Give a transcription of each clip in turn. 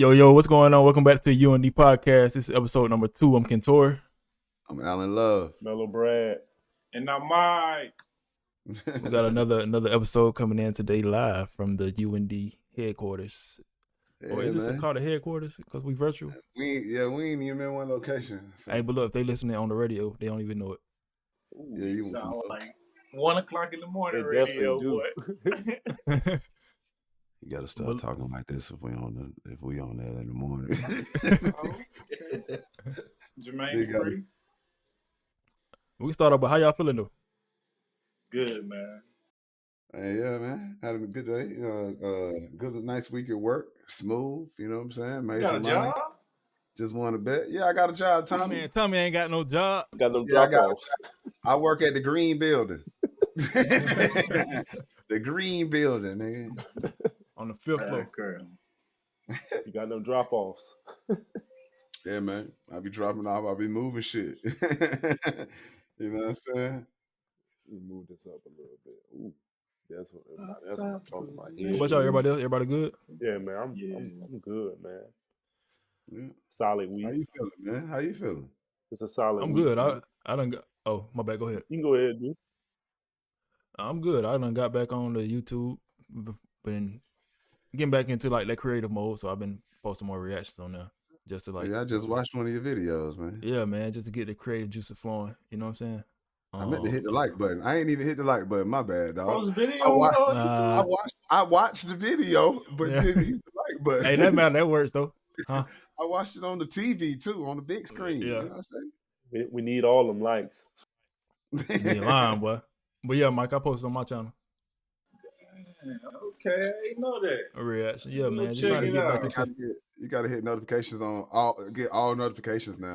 Yo, what's going on? Welcome back to the UND podcast. This is episode number 2. I'm Kentorey. I'm Alan Love. Mellow Brad. And I'm Mike. We got another episode coming in today live from the UND headquarters. Yeah, Or is this man. called the headquarters? Because we virtual? We ain't even in one location. So. Hey, but look, if they listening on the radio, they don't even know it. Ooh, Yeah, you sound like 1 o'clock in the morning they radio, definitely boy. You gotta start talking like this if we on that in the morning. Okay. Jermaine Free. We can start off, but how y'all feeling though? Good, man. Hey, yeah, man. Had a good day. Good, nice week at work. Smooth. You know what I'm saying? Made You got some a money. job? Just won a bet. Yeah, I got a job, Tommy. Man, Tommy ain't got no job. Got them drop-offs. I work at the Green Building. The Green Building, nigga. On the 5th floor. Girl. You got them drop-offs. Yeah, man. I be dropping off. I be moving shit. You know what I'm saying? We move this up a little bit. Ooh, that's what I'm talking about. What about y'all? Everybody else? Everybody good? Yeah, man. I'm good, man. Yeah. Solid week. How you feeling, man? How you feeling? It's a solid I'm week. good. I done got. Oh, my bad. Go ahead. You can go ahead, dude. I'm good. I done got back on the YouTube. Been getting back into like that creative mode, so I've been posting more reactions on there. Just to like, Yeah, I just watched one of your videos, man. Yeah, man, just to get the creative juice flowing. You know what I'm saying? I meant to hit the like button. I ain't even hit the like button. My bad, dog. Post video on YouTube? I watched the video, but didn't hit the like button. Hey, that matter. That works though. Huh? I watched it on the TV too, on the big screen. Yeah. You know what I'm saying? We need all them likes. You lying, boy. But yeah, Mike, I posted on my channel. Okay, I didn't know that. A reaction. Yeah, man. Just check trying to it get out. back into You gotta hit notifications on get all notifications now.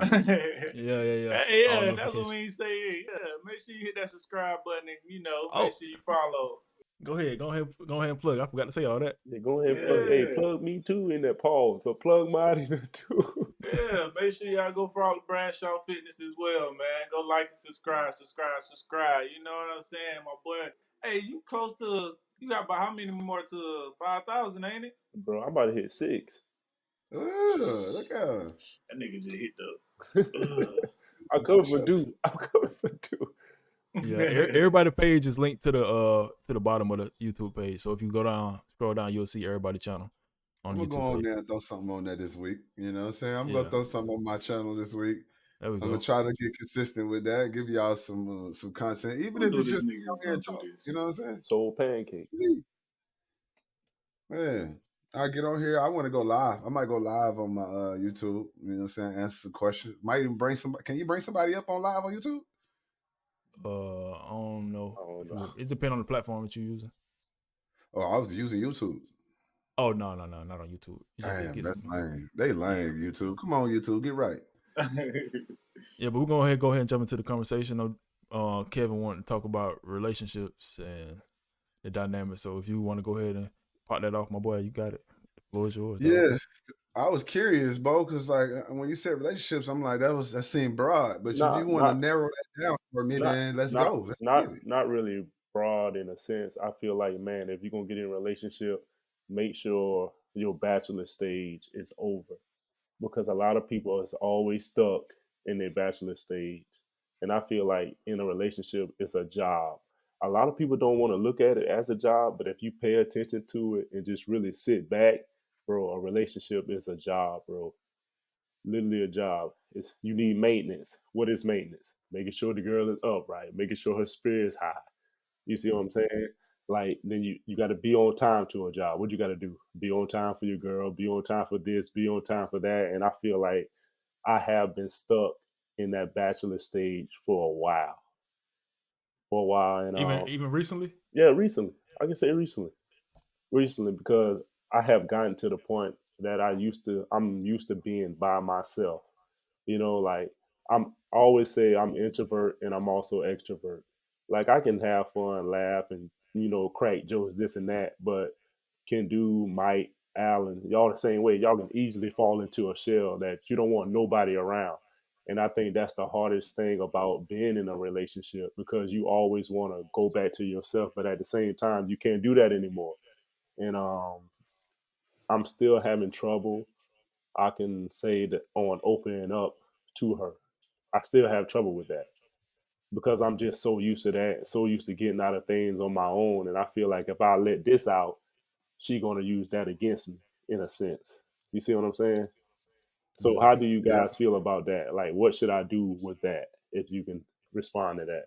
Yeah. Yeah, that's what we say. Yeah, make sure you hit that subscribe button and make sure you follow. Go ahead and plug. I forgot to say all that. Yeah, go ahead and plug. Hey, plug me too in that pause, but plug mine in there too. Yeah, make sure y'all go follow Bradshaw Fitness as well, man. Go like and subscribe. You know what I'm saying, my boy? Hey, you got about how many more to 5,000, ain't it? Bro, I'm about to hit 6. Look at him. That nigga just hit the. I'm coming for 2. Yeah, everybody page is linked to the bottom of the YouTube page. So if you scroll down, you'll see everybody's channel on YouTube. I'm gonna go on there and throw something on there this week. You know what I'm saying? I'm gonna throw something on my channel this week. There we go. I'm gonna try to get consistent with that. Give y'all some content, even if it's just come here and talk. You know what I'm saying? Soul pancake. Man, I get on here. I want to go live. I might go live on my YouTube. You know what I'm saying? Answer some questions. Might even bring somebody. Can you bring somebody up on live on YouTube? I don't know. It depends on the platform that you're using. Oh, I was using YouTube. Oh no, not on YouTube. Damn, that's lame. They lame, YouTube. Come on, YouTube, get right. Yeah, but we're gonna go ahead and jump into the conversation. Kevin wanted to talk about relationships and the dynamics. So if you want to go ahead and pop that off, my boy, you got it. The floor is yours. Yeah, I was curious, Bo, because like when you said relationships, I'm like that seemed broad. But if you want to narrow that down for me, then let's go. Not really broad in a sense. I feel like, man, if you're gonna get in a relationship, make sure your bachelor stage is over, because a lot of people is always stuck in their bachelor stage. And I feel like in a relationship, it's a job. A lot of people don't want to look at it as a job, but if you pay attention to it and just really sit back, bro, a relationship is a job, bro. Literally a job. You need maintenance. What is maintenance? Making sure the girl is upright, making sure her spirit is high. You see what I'm saying? Like, then you got to be on time to a job. What you got to do? Be on time for your girl, be on time for this, be on time for that. And I feel like I have been stuck in that bachelor stage for a while. And even recently? Yeah, recently. I can say recently, because I have gotten to the point that I'm used to being by myself. You know, like I always say I'm introvert and I'm also extrovert. Like I can have fun, laugh, and crack jokes, this and that, but can do Mike, Allen, y'all the same way. Y'all can easily fall into a shell that you don't want nobody around. And I think that's the hardest thing about being in a relationship, because you always want to go back to yourself, but at the same time, you can't do that anymore. And I'm still having trouble I can say that on opening up to her. I still have trouble with that because I'm just so used to that, so used to getting out of things on my own. And I feel like if I let this out, she gonna use that against me in a sense. You see what I'm saying? So Yeah. how do you Yeah. guys feel about that? Like what should I do with that if you can respond to that?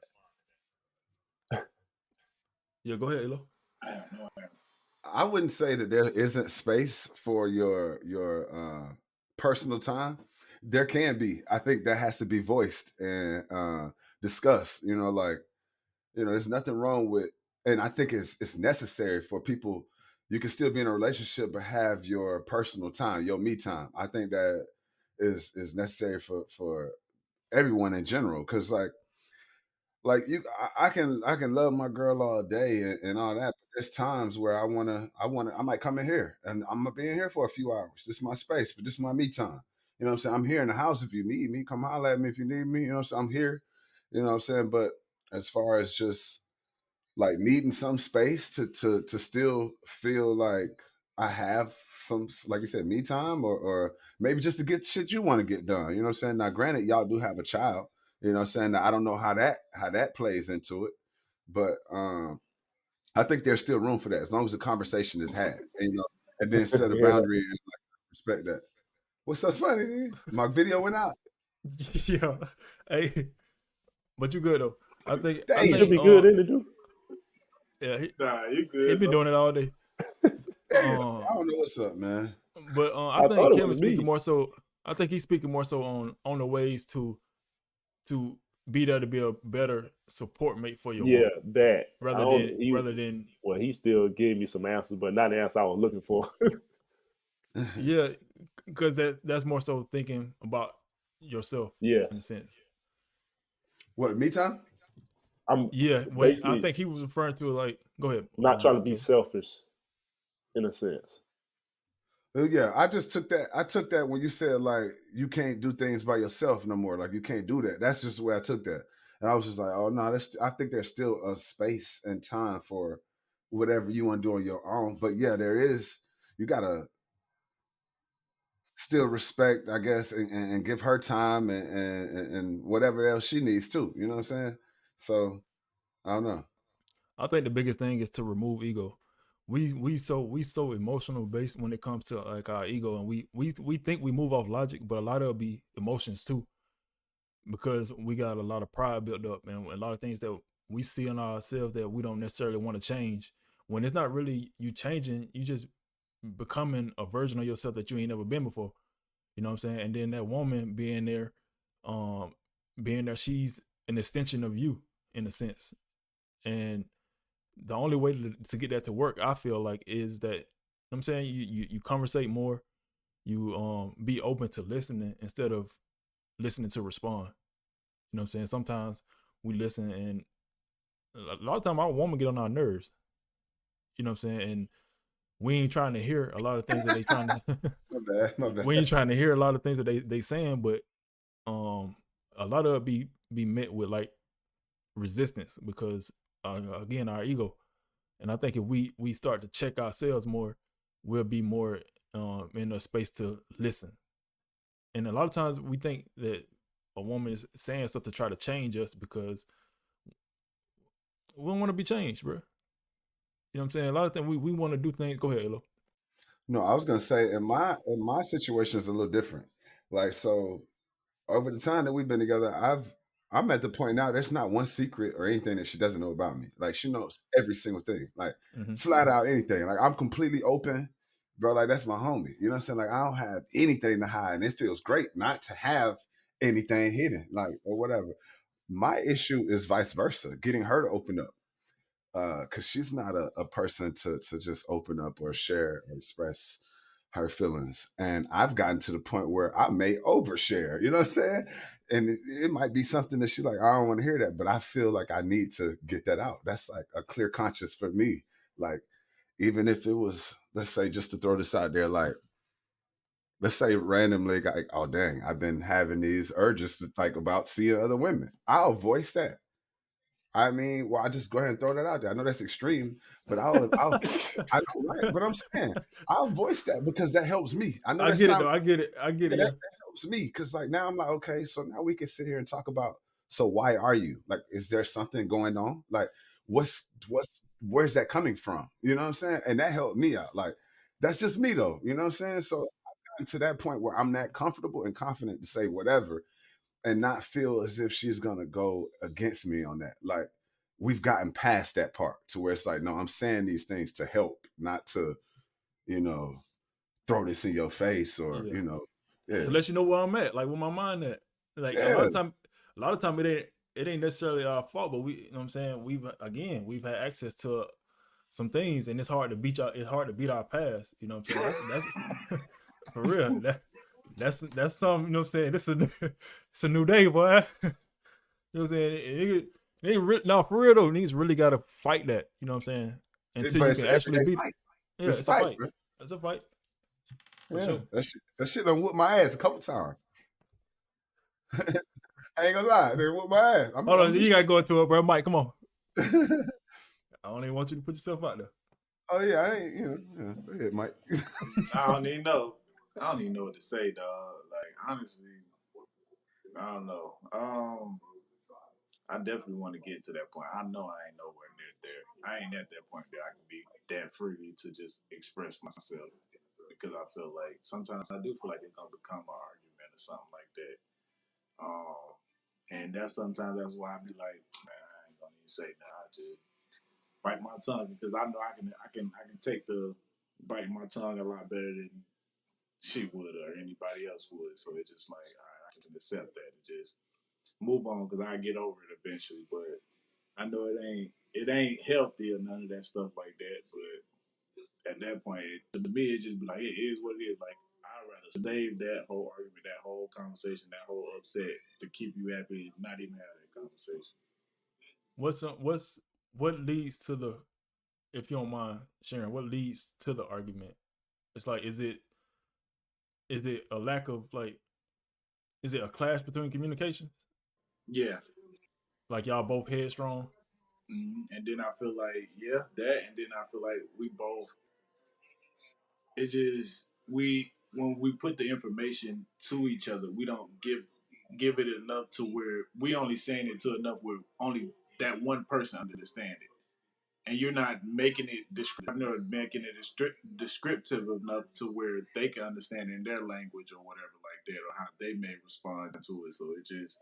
Yeah, go ahead, Elo. I have no answer. I wouldn't say that there isn't space for your personal time. There can be. I think that has to be voiced and discussed. Like there's nothing wrong with, and I think it's necessary for people. You can still be in a relationship but have your personal time, your me time. I think that is necessary for everyone in general, because like I can love my girl all day and all that. But there's times where I might come in here and I'm gonna be in here for a few hours. This is my space, but this is my me time. You know what I'm saying? I'm here in the house if you need me. Come holler at me if you need me. You know what I'm saying? I'm here. You know what I'm saying? But as far as just like needing some space to still feel like I have some, like you said, me time, or maybe just to get shit you want to get done. You know what I'm saying? Now, granted, y'all do have a child. You know what I'm saying? Now, I don't know how that plays into it, but I think there's still room for that as long as the conversation is had. And then set a You hear that? boundary and like respect that. What's so funny? Dude? My video went out. Yeah. Hey, but you good though. I think I You Damn, should think be good in it, dude. yeah, Nah, you he good been though. doing it all day. damn. Uh I don't know what's up, man. but I I think thought it Kevin's was speaking me. more so I think he's speaking more so on the ways to be there to be a better support mate for your Yeah, woman that. I rather don't than he rather than well, he still gave me some answers, but not the answer I was looking for. yeah, because that's more so thinking about yourself in a Yes. sense. What, me time? I'm Yeah, when I basically think he was referring to like, go ahead, not trying to be Kevin. selfish in a sense. Yeah, I just took that. I took that when you said like you can't do things by yourself no more. Like you can't do that. That's just the way I took that. And I was just like, oh no, I think there's still a space and time for whatever you want to do on your own. But yeah, there is. You gotta still respect, I guess, and give her time and whatever else she needs too. You know what I'm saying? So I don't know. I think the biggest thing is to remove ego. We so emotional based when it comes to like our ego, and we think we move off logic, but a lot of it be emotions too, because we got a lot of pride built up and a lot of things that we see in ourselves that we don't necessarily want to change. When it's not really you changing, you just becoming a version of yourself that you ain't never been before. You know what I'm saying? And then that woman um, being there, she's an extension of you in a sense. And the only way to get that to work, I feel like, is that I'm saying you conversate more, you be open to listening instead of listening to respond. You know what I'm saying? Sometimes we listen, and a lot of time our woman get on our nerves. You know what I'm saying? And we ain't trying to hear a lot of things that they trying to. My bad. My We ain't bad. trying to hear a lot of things that they saying, but a lot of it be met with like resistance because again our ego. And I think if we start to check ourselves more, we'll be more in a space to listen. And a lot of times we think that a woman is saying stuff to try to change us because we don't want to be changed, bro. You know what I'm saying? A lot of things we want to do things. Go ahead, Elo. No, I was gonna say in my situation is a little different. Like so, over the time that we've been together, I'm at the point now. There's not one secret or anything that she doesn't know about me. Like she knows every single thing, like Mm-hmm. flat out anything. Like I'm completely open, bro. Like that's my homie. You know what I'm saying? Like I don't have anything to hide, and it feels great not to have anything hidden, like or whatever. My issue is vice versa, getting her to open up, because she's not a person to just open up or share or express her feelings. And I've gotten to the point where I may overshare, you know what I'm saying? And it might be something that she's like, I don't want to hear that, but I feel like I need to get that out. That's like a clear conscience for me. Like, even if it was, let's say, just to throw this out there, like, let's say randomly, like, oh, dang, I've been having these urges to, like about seeing other women. I'll voice that. I mean, well, I just go ahead and throw that out there. I know that's extreme, but I know, right? But I'm saying I'll voice that because that helps me. I know I that get it sounds, though. I get it. I get yeah, it. Yeah. that helps me because like now I'm like, okay, so now we can sit here and talk about. So why are you like? Is there something going on? Like, where's that coming from? You know what I'm saying? And that helped me out. Like, that's just me though. You know what I'm saying? So I've gotten to that point where I'm that comfortable and confident to say whatever and not feel as if she's gonna go against me on that. Like we've gotten past that part to where it's like, no, I'm saying these things to help, not to, you know, throw this in your face or, Yeah. yeah, To let you know where I'm at, like where my mind at. Like yeah, a lot of time it ain't necessarily our fault, but we, you know what I'm saying, we've had access to some things, and it's hard to beat our past. You know what I'm saying? That's for real. That's some, you know what I'm saying. It's a new day, boy. You know what I'm saying? Now for real though, niggas really gotta fight that. You know what I'm saying? Until but you it's can an actually everyday beat it. fight. Yeah, It's a it's a fight, fight. bro. It's a fight for Yeah, sure. that shit done whoop my ass a couple times. I ain't gonna lie, they whoop my ass. Hold on, I'm you used gotta go into it, bro. Mike, come on. to. I don't even want you to put yourself out there. Oh yeah, I ain't, yeah, go ahead, Mike. I don't even know. I don't even know what to say, dog. Like honestly, I don't know. I definitely want to get to that point. I know I ain't nowhere near there. I ain't at that point that I can be that freely to just express myself because I feel like sometimes I do feel like it's gonna become an argument or something like that. And that's why I be like, man, I ain't gonna even say that. I just bite my tongue because I know I can take the bite my tongue a lot better than she would or anybody else would. So it's just like I can accept that and just move on because I get over it eventually. But I know it ain't healthy or none of that stuff like that. But at that point, to me, it just be like it is what it is. Like I'd rather save that whole argument, that whole conversation, that whole upset to keep you happy, not even have that conversation. What leads to the, if you don't mind sharing, what leads to the argument? It's like, is it a lack of like, is it a clash between communications? Yeah. Like y'all both headstrong? And then I feel like that, and then I feel like we both. It just we when we put the information to each other, we don't give it enough to where we only saying it to enough where only that one person understand it, and you're not making it descriptive or making it descriptive enough to where they can understand in their language or whatever like that, or how they may respond to it. So it just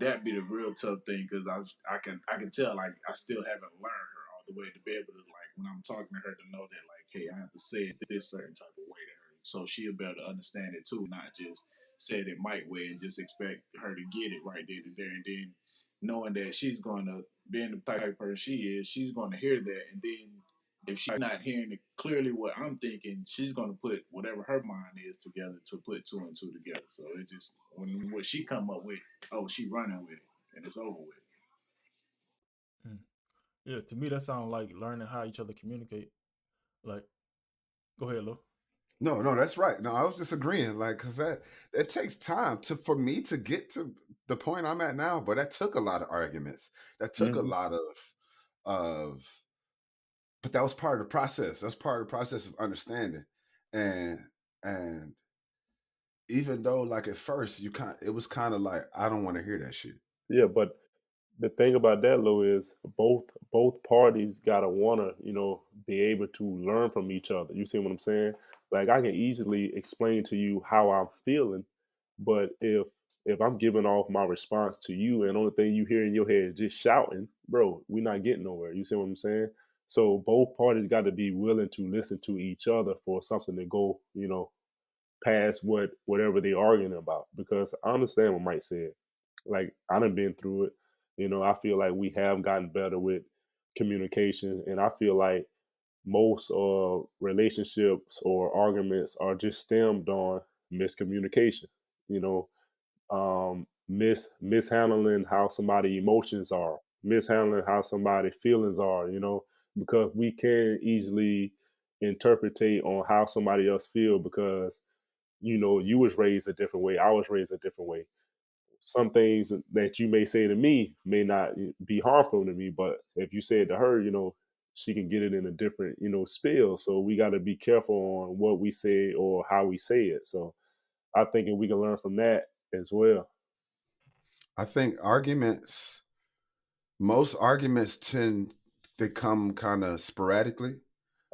that be the real tough thing because I can tell like I still haven't learned her all the way to be able to like when I'm talking to her to know that like hey I have to say it this certain type of way to her so she'll be able to understand it too, not just say it in Mike way and just expect her to get it right then and there, and then knowing that she's going to being the type of person she is, she's going to hear that, and then if she's not hearing it clearly what I'm thinking, she's gonna put whatever her mind is together to put two and two together. So it just when what she come up with, oh, she running with it, and it's over with. Mm. Yeah, to me that sounds like learning how each other communicate. Like, go ahead, Lo. No, that's right. No, I was just agreeing, like, because that it takes time for me to get to the point I'm at now. But that took a lot of arguments. That took a Mm-hmm. lot of. But that was part of the process. That's part of the process of understanding, and and even though like at first it was kind of like I don't want to hear that shit. Yeah, but the thing about that, Lou, is both parties gotta wanna, be able to learn from each other. You see what I'm saying? Like I can easily explain to you how I'm feeling, but if I'm giving off my response to you and the only thing you hear in your head is just shouting, bro, we're not getting nowhere. You see what I'm saying? So both parties got to be willing to listen to each other for something to go, past whatever they're arguing about. Because I understand what Mike said. Like I done been through it. I feel like we have gotten better with communication, and I feel like most relationships or arguments are just stemmed on miscommunication. You know, mishandling how somebody emotions are, mishandling how somebody feelings are. Because we can easily interpretate on how somebody else feel because you was raised a different way, I was raised a different way. some things that you may say to me may not be harmful to me, but if you say it to her, she can get it in a different, spill. So we got to be careful on what we say or how we say it. So I think we can learn from that as well. I think most arguments they come kind of sporadically.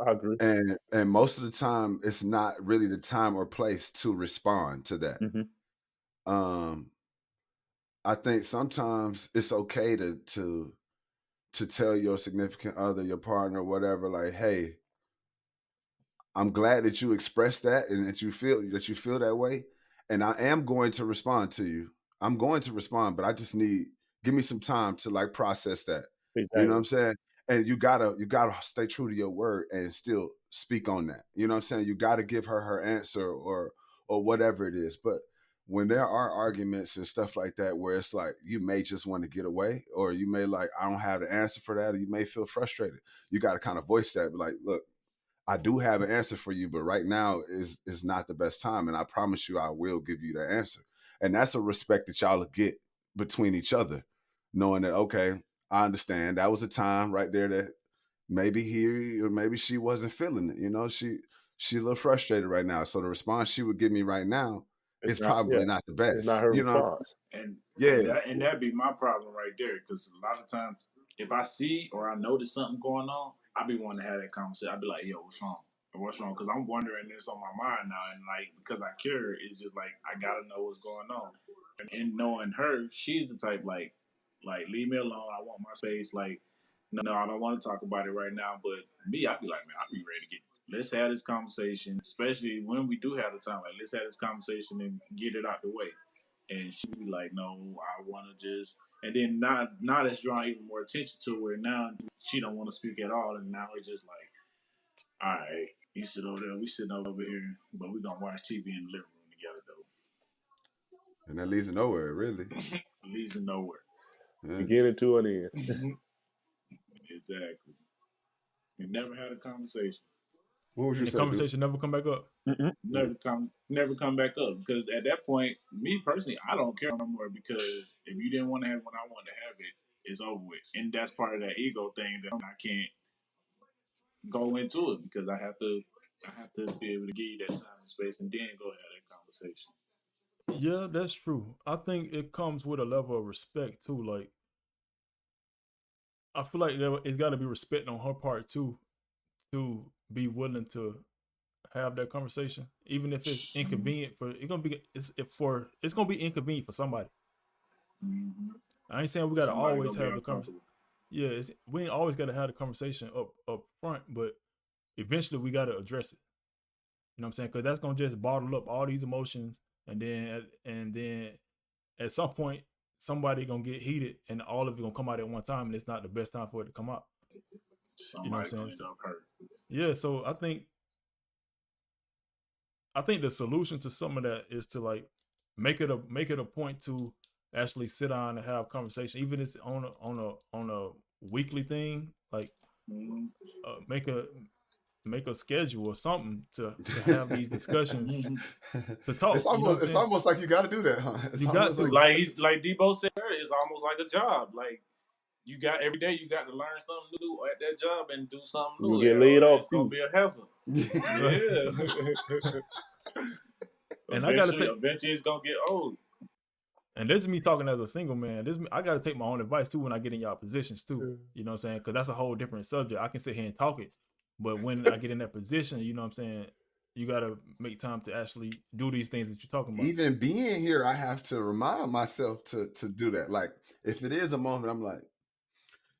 I agree. And most of the time it's not really the time or place to respond to that. Hmm. Um, I think sometimes it's okay to tell your significant other, your partner, whatever, like, hey, I'm glad that you expressed that and that you feel that way. And I am going to respond to you. I'm going to respond, but I just give me some time to like process that. You know what Exactly. I'm saying? And you gotta stay true to your word and still speak on that. You know what I'm saying? You gotta give her answer or whatever it is. But when there are arguments and stuff like that where it's like you may just want to get away, or you may like, I don't have the answer for that, or you may feel frustrated. You got to kind of voice that, be like, look, I do have an answer for you, but right now is not the best time, and I promise you, I will give you the answer. And that's a respect that y'all get between each other, knowing that, okay, I understand that was a time right there that maybe he or maybe she wasn't feeling it. She a little frustrated right now, so the response she would give me right now It's is not, yeah, probably not the it's not best. her response. And Yeah. that'd be my problem right there. Because a lot of times, if I see or I notice something going on, I be wanting to have that conversation. I be like, "Yo, what's wrong? What's wrong?" Because I'm wondering this on my mind now, and like because I care, it's just like I gotta know what's going on. And knowing her, she's the type like leave me alone. I want my space. Like, no, I don't want to talk about it right now. But me, I'd be like, man, I'd be ready to get. Let's have this conversation, especially when we do have the time. Like, let's have this conversation and get it out the way. And she'd be like, "No, I want to just." And then now that's drawing even more attention to where now she don't want to speak at all, and now it's just like, "All right, you sit over there, we sitting over here, but we gonna watch TV in the living room together And that leads to nowhere, really. though." Leads to nowhere. Yeah. Beginning to an end. Exactly. We never had a conversation. What would you And the say, dude? conversation never come back up. Never come back up, because at that point, me personally, I don't care no more, because if you didn't want to have it when I wanted to have it, it's over with. And that's part of that ego thing that I can't go into it, because I have to be able to give you that time and space and then go have that conversation. Yeah, that's true. I think it comes with a level of respect too. Like I feel like it's got to be respect on her part too, to be willing to have that conversation, even if it's inconvenient for it's gonna be inconvenient for somebody. Mm-hmm. I ain't saying we gotta Somebody always gonna be have the conversation. uncomfortable. Yeah, we ain't always gotta have the conversation up front, but eventually we gotta address it. You know what I'm saying? Because that's gonna just bottle up all these emotions, and then at some point somebody gonna get heated, and all of it gonna come out at one time, and it's not the best time for it to come out. You know what Somebody I'm gonna saying? end up hurt. Yeah, so I think the solution to some of that is to like make it a point to actually sit down and have conversation, even if it's on a weekly thing. Like Mm-hmm. uh, make a make a schedule or something to have these discussions to talk. You know what I'm It's saying? almost like you got to do that, huh? It's You got almost like to. Like Debo said earlier, it's almost like a job. Like you got every day, you got to learn something new at that job and do something You new, get laid or off it's gonna too. be a hassle. Right. Yeah. And I gotta Eventually, it's gonna get old. and this is me talking as a single man. I gotta take my own advice too when I get in y'all positions too. Mm. You know what I'm saying? Because that's a whole different subject. I can sit here and talk it, but when I get in that position, you know what I'm saying, you gotta make time to actually do these things that you're talking about. even being here, I have to remind myself to do that. Like if it is a moment, I'm like,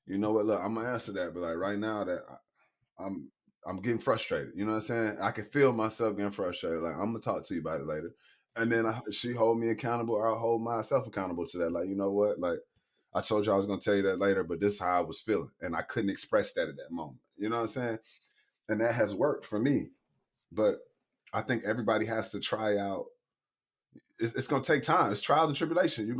you know what? Look, I'm gonna answer that, but like right now that I'm I'm getting frustrated. You know what I'm saying? I can feel myself getting frustrated. Like I'm gonna talk to you about it later, and then she hold me accountable, or I hold myself accountable to that. Like you know what? Like I told you I was gonna tell you that later, but this is how I was feeling, and I couldn't express that at that moment. You know what I'm saying? And that has worked for me. But I think everybody has to try out. It's going to take time. It's trial and tribulation. You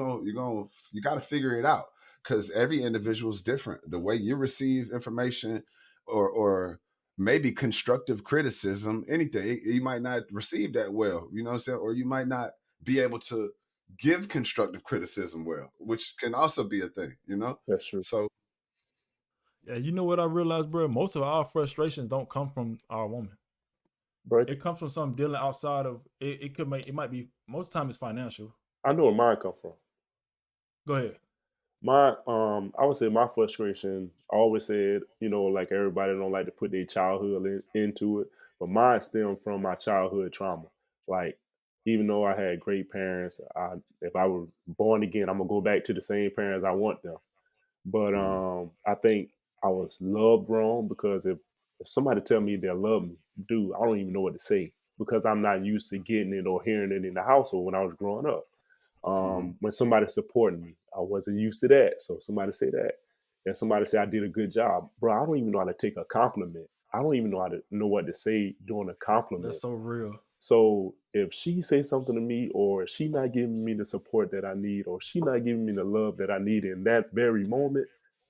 got to figure it out because every individual is different. The way you receive information, or maybe constructive criticism, anything, you might not receive that well. You know what I'm saying? Or you might not be able to give constructive criticism well, which can also be a thing, you know? That's true. So Yeah, you know what I realized, bro? Most of our frustrations don't come from our woman. Bro, It comes from something dealing outside of it. It might be most of the time it's financial. I know where mine come from. Go ahead. I would say my frustration, I always said, like everybody don't like to put their childhood into it, but mine stemmed from my childhood trauma. Like, even though I had great parents, if I were born again, I'm gonna go back to the same parents I want them. But I think I was loved wrong because if somebody tell me they love me, dude, I don't even know what to say because I'm not used to getting it or hearing it in the household when I was growing up. When somebody supporting me, I wasn't used to that. So somebody say that, and somebody say I did a good job, bro. I don't even know how to take a compliment. I don't even know what to say during a compliment. That's so real. So if she say something to me, or she not giving me the support that I need, or she not giving me the love that I need in that very moment,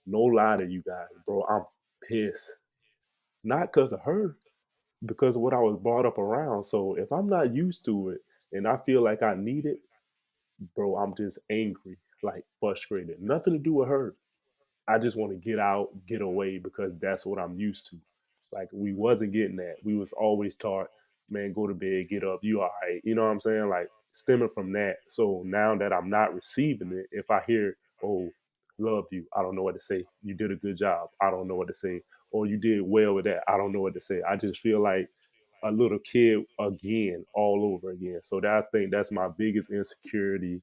no lie to you guys, bro, I'm pissed. Not because of her, because of what I was brought up around. So if I'm not used to it and I feel like I need it, bro, I'm just angry, like frustrated. Nothing to do with her. I just want to get out, get away because that's what I'm used to. Like we wasn't getting that. We was always taught, man, go to bed, get up, you all right. You know what I'm saying? Like stemming from that. So now that I'm not receiving it, if I hear, oh, love you, I don't know what to say. You did a good job. I don't know what to say. Or you did well with that. I don't know what to say. I just feel like a little kid again, all over again. So that I think that's my biggest insecurity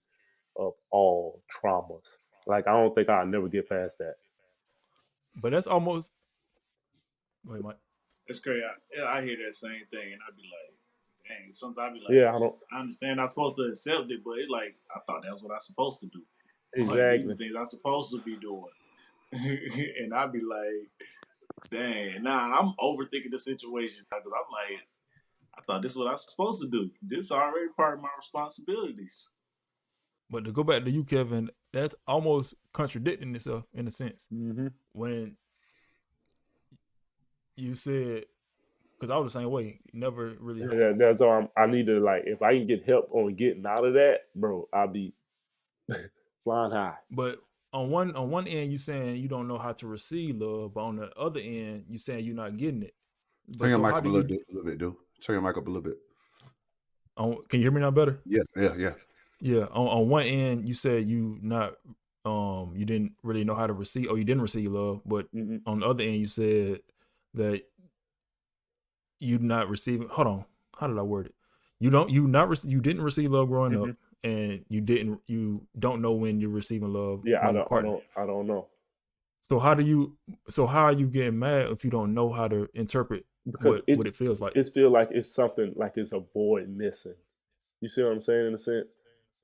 of all traumas. Like I don't think I'll never get past that. But that's almost wait, Mike. It's crazy. I hear that same thing, and I be like, dang. Sometimes I be like, Yeah, I don't I understand I'm supposed to accept it, but it's like I thought that's what I'm supposed to do. Like these exactly. are things I'm supposed to be doing, and I be like, dang. Nah, I'm overthinking the situation because I'm like, I thought this is what I'm supposed to do. This is already part of my responsibilities. But to go back to you, Kevin, that's almost contradicting itself in a sense. Mm-hmm. When you said, because I was the same way, never really. Yeah, that's all. I need to like. If I can get help on getting out of that, bro, I'll be flying high. But on one end, you saying you don't know how to receive love, but on the other end, you saying you're not getting it. turn But your so mic how up do a you? little bit, dude. Turn your mic up a little bit. Can you hear me now better? Yeah. Yeah. On one end, you said you not you didn't really know how to receive, or you didn't receive love, but Mm-hmm. on the other end, you said that you not receiving. Hold on, how did I word it? You didn't receive love growing Mm-hmm. up, and you don't know when you're receiving love Yeah, from your partner. I don't know So how are you getting mad if you don't know how to interpret because what it feels like? it feel like it's something like it's a void missing. You see what I'm saying? In a sense,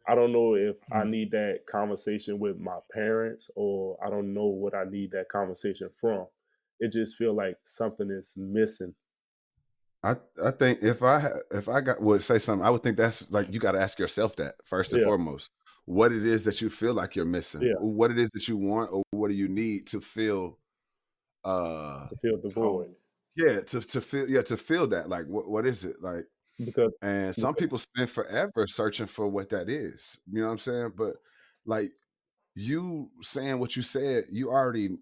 I don't know if I Mm. need that conversation with my parents, or I don't know what I need that conversation from. It just feel like something is missing. I think if I would say something, I would think that's like you got to ask yourself that first and Yeah, foremost. What it is that you feel like you're missing, yeah, what it is that you want, or what do you need to feel to feel the void Whole. yeah to feel that, like what is it like? because And some because people spend forever searching for what that is, you know what I'm saying? But like you saying what you said, you already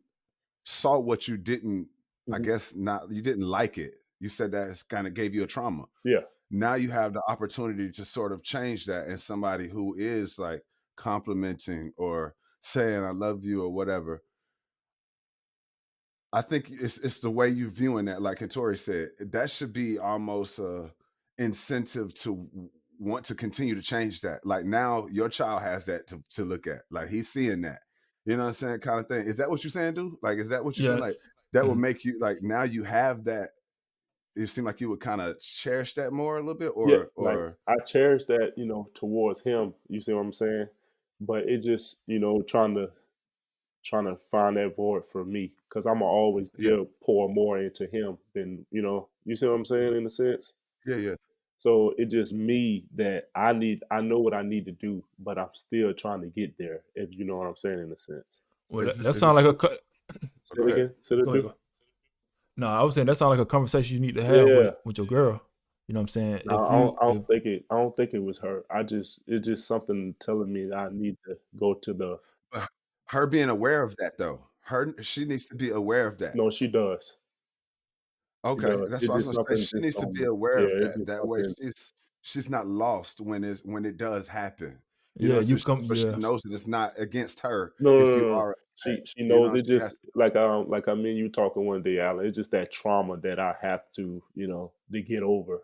saw what you didn't, I mhm, guess not, you didn't like it. You said that it's kind of gave you a trauma. yeah, Now you have the opportunity to sort of change that, and somebody who is like complimenting or saying I love you or whatever. I think it's the way you viewing that, like Kentorey said, that should be almost a incentive to want to continue to change that. Like now your child has that to look at. Like he's seeing that. You know what I'm saying? Kind of thing. Is that what you're saying, dude? Like, is that what you're saying? Yeah. Like that would Mhm. make you like now you have that. It seemed like you would kind of cherish that more a little bit, yeah. Like or I cherish that, towards him. You see what I'm saying? But it just, trying to find that void for me because I'm gonna always yeah, pour more into him than You see what I'm saying in a sense. yeah. So it's just me that I know what I need to do, but I'm still trying to get there. If you know what I'm saying in a sense. Well, Is that this sounds like a. Say go it ahead. again. Say it Go ahead. do. Go. No, I was saying that sounds like a conversation you need to have Yeah. with your girl. You know what I'm saying? No, I don't think it was her. It's just something telling me that I need to go to the. But her being aware of that though, she needs to be aware of that. No, she does. She Okay, does. that's It's what I was just gonna say. something She just needs to be on. aware Yeah, of it's that. just That way something. she's not lost when it does happen. You Yeah, know, you so come. she Yeah, knows that it's not against her No, no, if no, you no. are upset. She You knows know, it she has just like I mean you talking one day, Alan. It's just that trauma that I have to, to get over.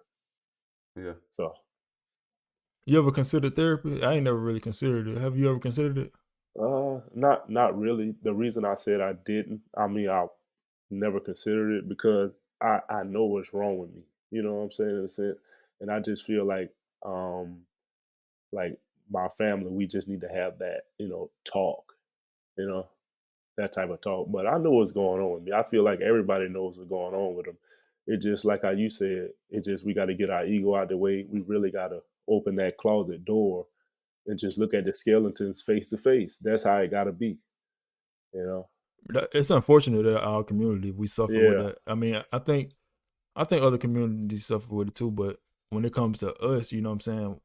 yeah. So you ever considered therapy? I ain't never really considered it. Have you ever considered it? not really. The reason I said I didn't, I mean I never considered it because I know what's wrong with me. You know what I'm saying in a sense? And I just feel um like my family, we just need to have that, talk, you know. That type of talk. But I know what's going on with me. I feel like everybody knows what's going on with them. It just like how you said, it just we got to get our ego out the way. We really got to open that closet door and just look at the skeletons face to face. That's how it got to be, you know. It's unfortunate that our community we suffer with Yeah. that. I mean, I think other communities suffer with it too, but when it comes to us, you know what I'm saying,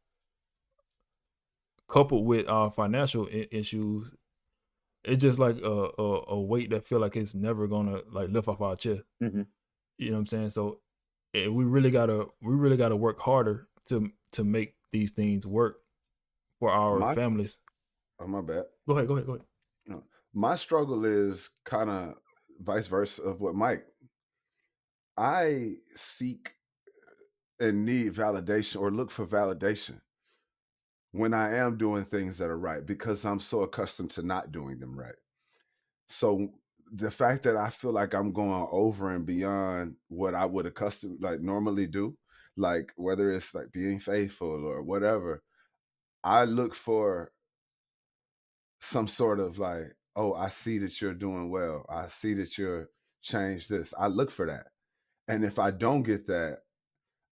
coupled with our financial issues, it's just like a weight that feel like it's never gonna like lift off our chest. Hmm. You know what I'm saying? So we really gotta work harder to make these things work for our My families. oh my bad. Go ahead. No. My struggle is kind of vice versa of what Mike. I seek and need validation or look for validation when I am doing things that are right because I'm so accustomed to not doing them right. So the fact that I feel like I'm going over and beyond what I would like normally do, like whether it's like being faithful or whatever, I look for some sort of like, oh, I see that you're doing well. I see that you're changed this. I look for that. And if I don't get that,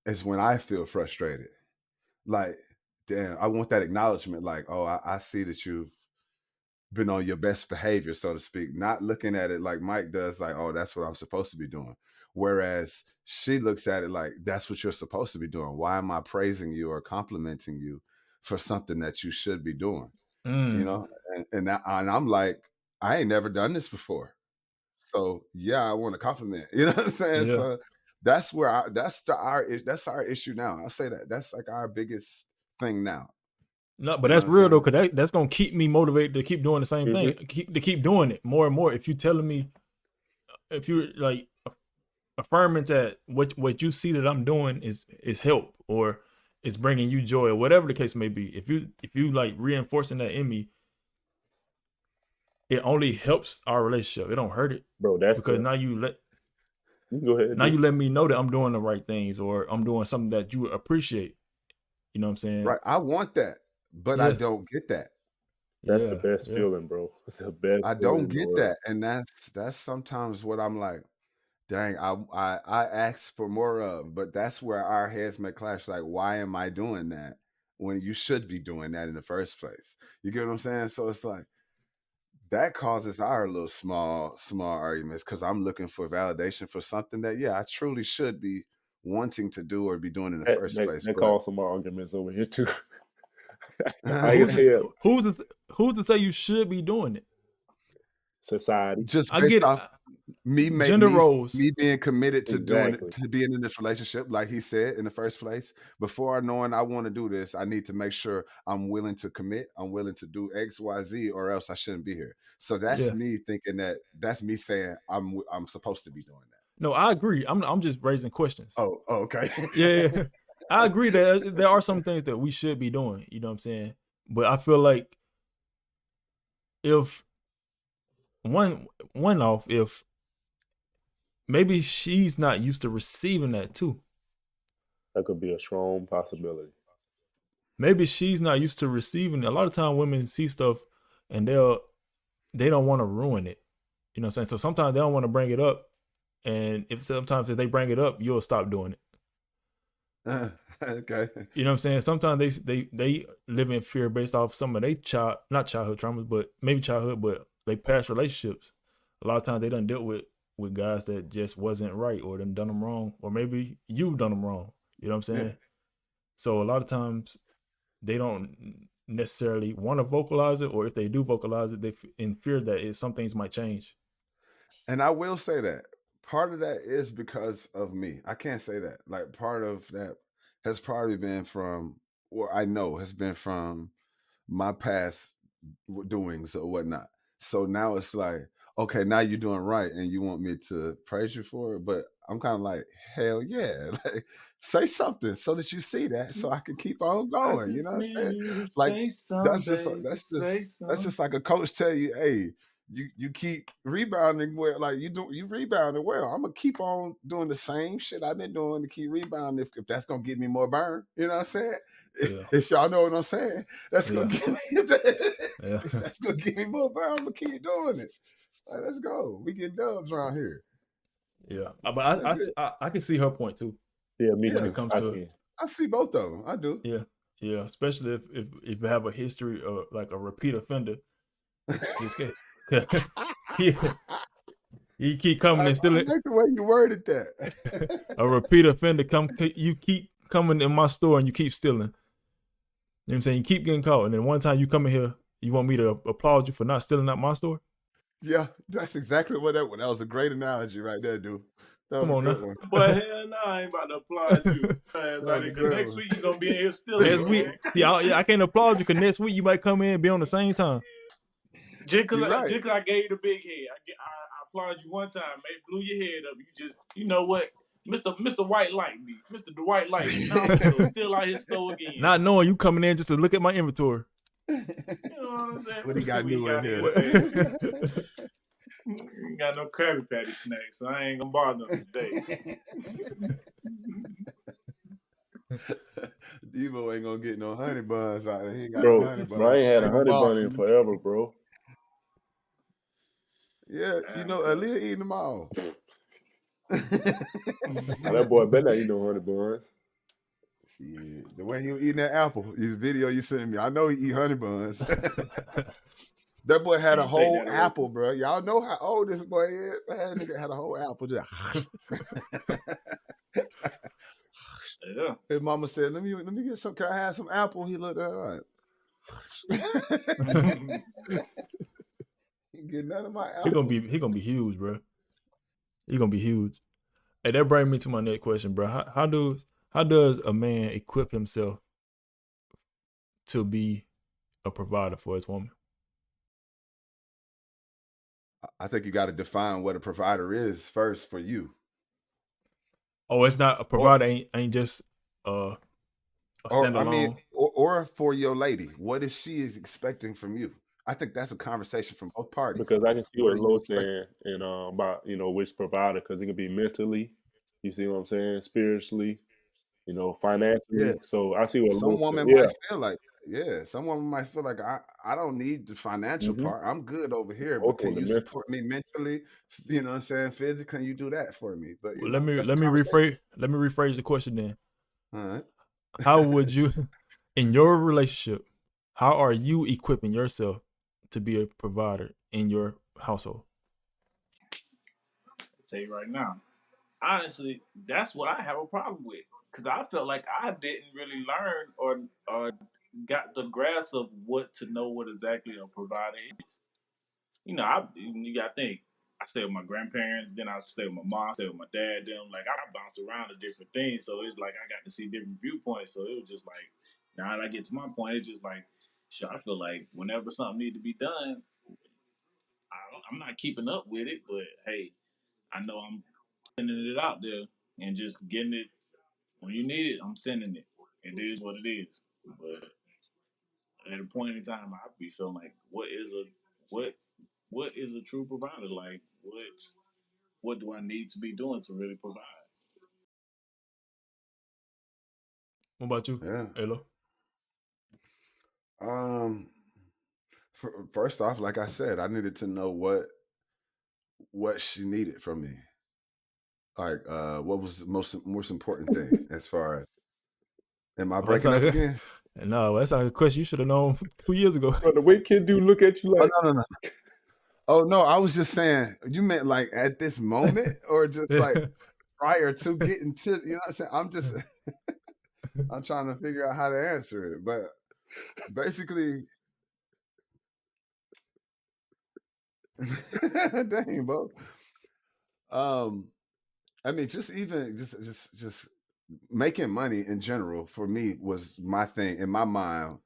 it's when I feel frustrated. Like, damn, I want that acknowledgement, like, oh, I see that you've been on your best behavior, so to speak, not looking at it like Mike does, like, oh, that's what I'm supposed to be doing. Whereas she looks at it like, that's what you're supposed to be doing. Why am I praising you or complimenting you for something that you should be doing? You Mm, know, and I'm like, I ain't never done this before. So yeah, I want to compliment. You know what I'm saying? yeah. So that's where that's our issue now. I'll say that. That's like our biggest thing now. No, but You know that's what I'm real though, saying? because that's gonna keep me motivated to keep doing the same thing, Hmm. keep doing it more and more. If you telling me, if you like affirming that what you see that I'm doing is help or is bringing you joy or whatever the case may be. If you like reinforcing that in me, it only helps our relationship. It don't hurt it Bro, that's because the. You can go ahead and now do you it. let me know that I'm doing the right things or I'm doing something that you appreciate. You know what I'm saying? Right. I want that, but I Yeah, don't get that. That's the yeah, best yeah. feeling, bro. The best I feeling don't in the get world. that. And that's sometimes what I'm like, dang, I ask for more of, but that's where our heads may clash. Like, why am I doing that when you should be doing that in the first place? You get what I'm saying? So it's like that causes our little small arguments because I'm looking for validation for something that yeah, I truly should be wanting to do or be doing in the That first that, place. that But caused some arguments over here too. I can Who's to, tell who's to say you should be doing it? society. just I based get it. off me make Gender roles. me being committed to doing it, Exactly. to being in this relationship, like he said in the first place, before knowing I want to do this, I need to make sure I'm willing to commit, I'm willing to do XYZ, or else I shouldn't be here. So that's Yeah. me thinking that's me saying I'm supposed to be doing that. No, I agree. I'm just raising questions. Oh, okay. Yeah, yeah. I agree that there are some things that we should be doing. You know what I'm saying? But I feel like if one off, if maybe she's not used to receiving that too. That could be a strong possibility. Maybe she's not used to receiving it. A lot of time women see stuff and they don't want to ruin it. You know what I'm saying? So sometimes they don't want to bring it up. And sometimes if they bring it up, you'll stop doing it. Okay. You know what I'm saying? Sometimes they live in fear based off some of their not childhood traumas, but maybe childhood, but they past relationships. A lot of times they done dealt with guys that just wasn't right or done them wrong, or maybe you've done them wrong. You know what I'm saying? Yeah. So a lot of times they don't necessarily want to vocalize it, or if they do vocalize it, they in fear that some things might change. And I will say that part of that is because of me. I can't say that. Like part of that has probably been from, or I know has been from my past doings or whatnot. So now it's like, okay, now you're doing right and you want me to praise you for it. But I'm kind of like, hell yeah. Like, say something so that you see that so I can keep on I going. You know just what I'm need saying? you to Like say something, baby. Say that's something. just like a coach tell you, hey, you keep rebounding well, like you rebounding well. I'm gonna keep on doing the same shit I've been doing to keep rebounding if that's gonna give me more burn. You know what I'm saying? Yeah. If y'all know what I'm saying, that's gonna Yeah. give me Yeah. if that's gonna give me more burn, I'm gonna keep doing it. Like, let's go. We get dubs around here. Yeah. But I can see her point too Yeah, me when Yeah. too. it comes I to can. I see both of them. I do. yeah. Yeah. Especially if you have a history of like a repeat offender. Just get he keep coming I and stealing. like the way you worded that. A repeat offender you keep coming in my store and you keep stealing. You know what I'm saying? You keep getting caught. And then one time you come in here, you want me to applaud you for not stealing out my store? Yeah, that's exactly what that was a great analogy right there, dude. That Come was a on good now. one. Boy, hell no, I ain't about to applaud you. That was a Because good next one. week you gonna be in here stealing. Next week, see, I can't applaud you because next week you might come in and be on the same time. Just You're right. because I gave you the big head, I applaud you one time, man, blew your head up. You know what, Mr. White Light me, Mr. Dwight Light me. Now I'm still out his store again. Not knowing you coming in just to look at my inventory. You know what I'm saying? What he got new in here? Ain't got no Krabby Patty snacks, so I ain't gonna bother him today. Devo ain't gonna get no honey buns out there. He ain't got Bro, no honey buns. bro, I ain't had a Ain't no honey bun ball. in forever, bro. Yeah, you know, Aaliyah eating them all. Now, that boy better not eat no honey buns. Shit, the way he was eating that apple, his video you sent me, I know he eat honey buns. That boy had a whole apple, bro. Y'all know how old this boy is. That nigga had a whole apple. Just Yeah. his mama said, "Let me get some. Can I have some apple?" He looked at her like, he get none of my apple. He gonna be huge, bro. He gonna be huge. Hey, that brings me to my next question, bro. How does a man equip himself to be a provider for his woman? I think you got to define what a provider is first for you. Oh, it's not a provider. Ain't just a standalone. I mean, or for your lady, what is she expecting from you? I think that's a conversation from both parties. Because I can see what Lo's saying and about which provider, because it can be mentally, you see what I'm saying, spiritually, financially. Yeah. So I see what some woman might feel like. Yeah, some woman might feel like I don't need the financial part. I'm good over here. But can you support me mentally? You know what I'm saying? Physically, can you do that for me? But let me rephrase the question then. All right. How would you, in your relationship, how are you equipping yourself to be a provider in your household? I'll tell you right now, honestly, that's what I have a problem with, because I felt like I didn't really learn or got the grasp of what to know what exactly a provider is. You got to think, I stayed with my grandparents, then I stayed with my mom, stayed with my dad, them. Like, I bounced around to different things, so it's like I got to see different viewpoints. So it was just like, now that I get to my point, it's just like, sure, I feel like whenever something needs to be done, I'm not keeping up with it, but hey, I know I'm sending it out there and just getting it when you need it. I'm sending it. It is what it is. But at a point in time, I be feeling like, what is a true provider? Like, what do I need to be doing to really provide? What about you, Elo? First off, like I said, I needed to know what she needed from me. Like, what was the most important thing as far as? Am I breaking up again? No, that's not a question you should have known 2 years ago. But the way kid do look at you like, no. Oh no, I was just saying, you meant like at this moment or just like prior to getting to, you know what I'm saying? I'm just I'm trying to figure out how to answer it, but basically, dang, bro. I mean, just even just making money in general for me was my thing in my mind.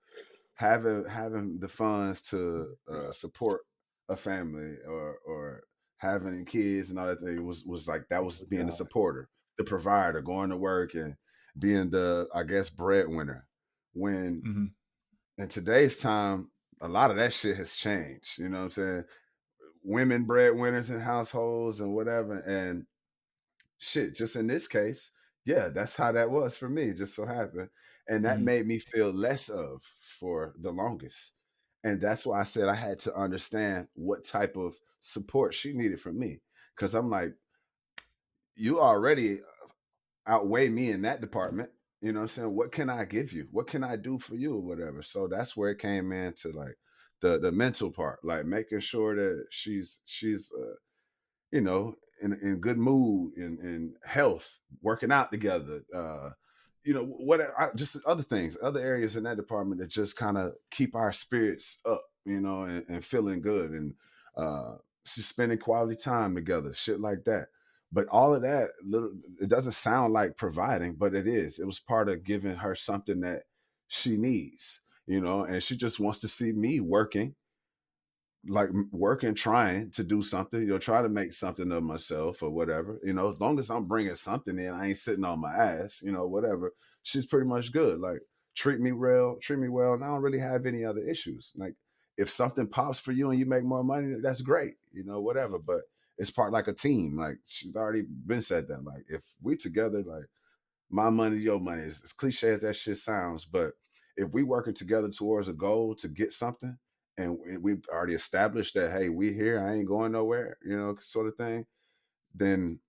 Having the funds to support a family or having kids and all that thing was like that was being the supporter, the provider, going to work and being the, I guess, breadwinner. When Mm-hmm. in today's time, a lot of that shit has changed. You know what I'm saying? Women breadwinners in households and whatever. And shit, just in this case, yeah, that's how that was for me. It just so happened. And that Mm-hmm. made me feel less of for the longest. And that's why I said I had to understand what type of support she needed from me. Cause I'm like, you already outweigh me in that department. You know what I'm saying? What can I give you? What can I do for you or whatever? So that's where it came into like the mental part, like making sure that she's you know, in good mood and health, working out together, you know, just other things, other areas in that department that just kind of keep our spirits up, you know, and feeling good and just spending quality time together, shit like that. But all of that, it doesn't sound like providing, but it is. It was part of giving her something that she needs, you know, and she just wants to see me working, like working, trying to do something, you know, try to make something of myself or whatever, you know, as long as I'm bringing something in, I ain't sitting on my ass, you know, whatever. She's pretty much good. Like treat me well. And I don't really have any other issues. Like if something pops for you and you make more money, that's great, you know, whatever. But it's part like a team. Like she's already been said that. Like if we together, like my money, your money. As cliche as that shit sounds, but if we working together towards a goal to get something, and we've already established that, hey, we here, I ain't going nowhere, you know, sort of thing, then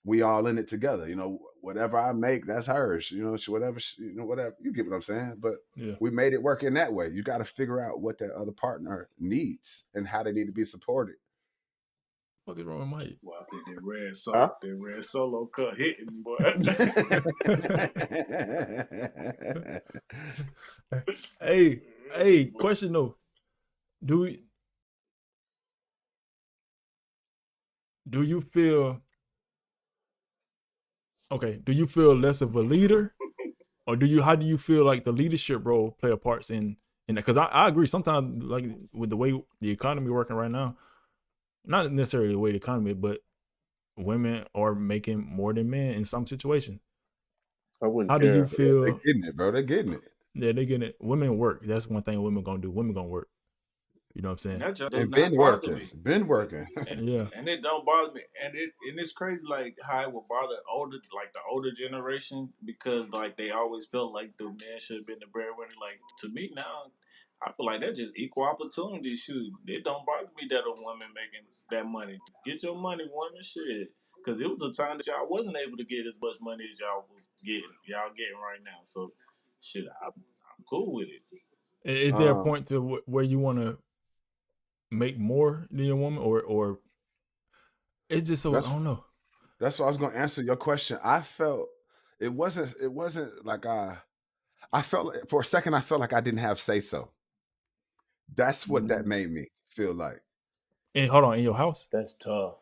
we all in it together. You know, whatever I make, that's hers. You know, whatever, you know, whatever. You get what I'm saying? But Yeah. we made it work in that way. You got to figure out what that other partner needs and how they need to be supported. What is wrong with Mike? Well, I think that red solo cut hitting, boy. Hey, question though. Do you feel okay? Do you feel less of a leader, or how do you feel like the leadership role play a part in that? Because I agree. Sometimes, like with the way the economy working right now, not necessarily the way the economy, but women are making more than men in some situations. I wouldn't How do you care. They're feel? getting it, bro. They're getting it. Yeah, they getting it. Women work. That's one thing women gonna do. Women gonna work. You know what I'm saying? That just does And not been bother working. me. Been working. Yeah. And it don't bother me. And it's crazy like how it would bother the older generation because like they always felt like the man should have been the breadwinner. Like to me now, I feel like that's just equal opportunity. Shoot, it don't bother me that a woman making that money. Get your money, woman. Shit, because it was a time that y'all wasn't able to get as much money as y'all getting right now. So, shit, I'm cool with it. Is there a um, point to where you want to make more than your woman, or it's just so I that's don't know. That's what I was going to answer your question. I felt it wasn't like I felt for a second I felt like I didn't have say so. That's what that made me feel like. And hold on, in your house? That's tough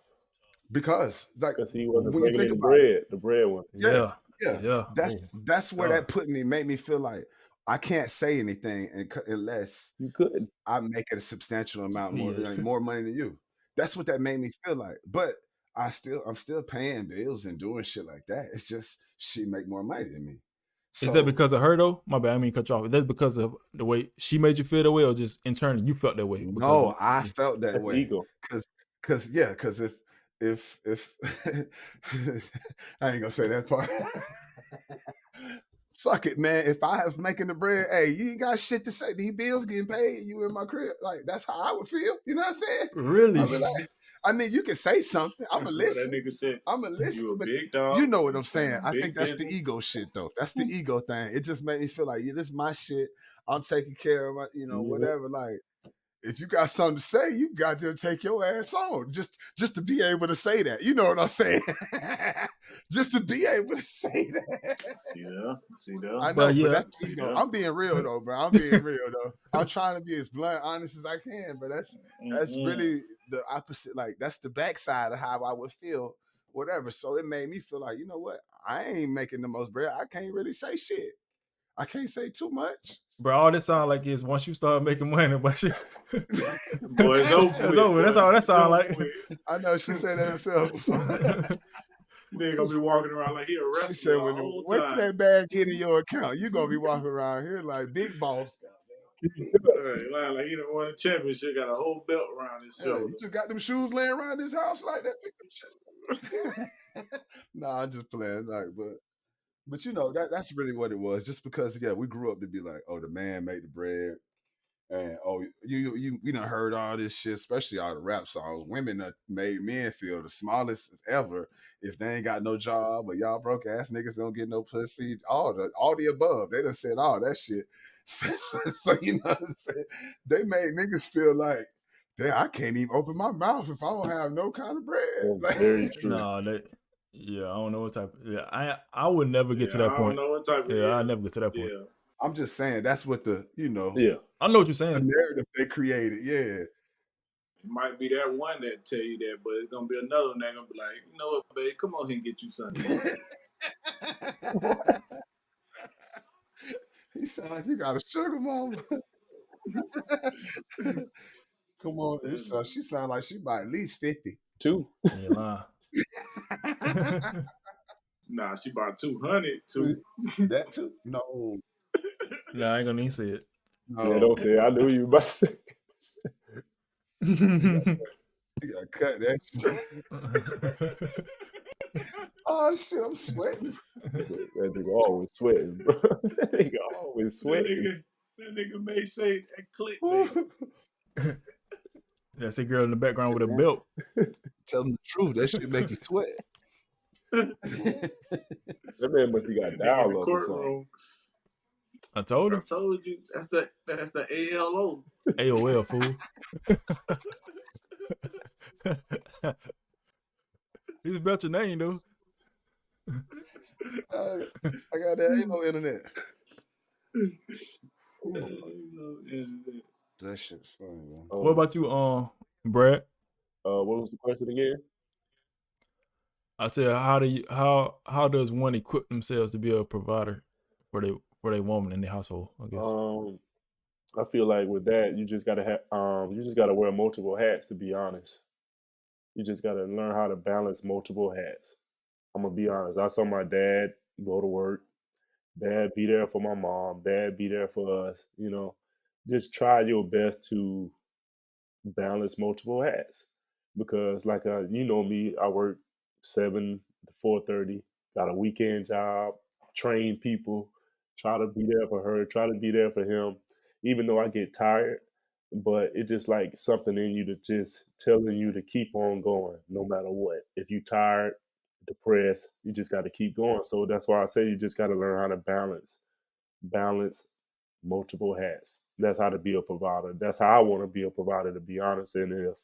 Because like because he wasn't when you bringing think in about it, the bread one. yeah, Yeah, yeah, yeah. that's Oh that's where God, that made me feel like I can't say anything unless You couldn't. I'm making a substantial amount more, yeah. like more money than you. That's what that made me feel like. But I'm still paying bills and doing shit like that. It's just she make more money than me. Is that So because of her though? My bad, I mean cut you off. Is that because of the way she made you feel that way, or just internally you felt that way because no, I felt that That's way. ego. Cause if I ain't gonna say that part. Fuck it, man. If I have making the bread, hey, you ain't got shit to say. These bills getting paid, you in my crib. Like that's how I would feel. You know what I'm saying? I really? be like, I mean, you can say something. I'ma What that listen. nigga said, I'ma listen, you a but big dog, you know what you I'm saying. spending I think big that's the business. ego shit though. That's the ego thing. It just made me feel like, yeah, this is my shit. I'm taking care of my, you know, Yeah. whatever. Like if you got something to say, you got to take your ass on just to be able to say that. You know what I'm saying? Just to be able to say that. See there? I know, But but yeah, that's See ego. that? I'm being real though, bro. I'm being real though. I'm trying to be as blunt, honest as I can, but that's really the opposite. Like that's the backside of how I would feel, whatever. So it made me feel like, you know what? I ain't making the most bread. I can't really say shit. I can't say too much. bro, all this sound like is once you start making money, but shit. Boy, it's over. It's over. That's all that sound like. I know she said that herself before. Nigga gonna be walking around like he a She wrestler said, the when whole once time. that bag hit in your account, you gonna be walking around here like big boss. Right, like he done won a championship, got a whole belt around his Yeah, shoulder. you just got them shoes laying around this house like that. Nah, I'm just playing. Like, but you know that's really what it was. Just because we grew up to be like, oh, the man made the bread, and oh, you we done heard all this shit, especially all the rap songs. Women that made men feel the smallest ever if they ain't got no job, or y'all broke ass niggas don't get no pussy. All the above. They done said all that shit. So you know what I'm saying? They made niggas feel like, damn, I can't even open my mouth if I don't have no kind of bread. That's very true. No, yeah, I don't know what type. Yeah, I would never get to that point. I don't know what type of I never get to that point. Yeah. I'm just saying that's what the Yeah. I know what you're the saying. narrative they created. Yeah. It might be that one that tell you that, but it's gonna be another one that gonna be like, you know what, babe, come on here and get you something. He sound like you got a sugar mama. Come on, she sound like she by at least 50. Two. Yeah, lie. Nah, she bought 200 too. That too? No. Nah, I ain't gonna even say it. No. Yeah, don't say it. I knew you about to say. You gotta cut that shit. Oh shit, I'm sweating. That nigga always sweating, bro. That nigga always sweating. That nigga may say that clickbait. That's a girl in the background with a belt. Tell them the truth. That shit make you sweat. That man must have got dialed up or something. I told her. I told you. That's the ALO. AOL, fool. You spelled your name, though. I got that. Ain't no internet. That shit's funny, man. What about you, Brad? What was the question again? I said, how does one equip themselves to be a provider for their woman in the household? I guess. I feel like with that, you just gotta wear multiple hats. To be honest, you just gotta learn how to balance multiple hats. I'm gonna be honest. I saw my dad go to work. Dad be there for my mom. Dad be there for us. You know, just try your best to balance multiple hats because, like, you know me, I work 7 to 4:30. Got a weekend job. Train people. Try to be there for her. Try to be there for him. Even though I get tired, but it's just like something in you to just telling you to keep on going no matter what. If you tired, depressed, you just got to keep going. So that's why I say you just got to learn how to balance multiple hats. That's how to be a provider. That's how I want to be a provider, to be honest. And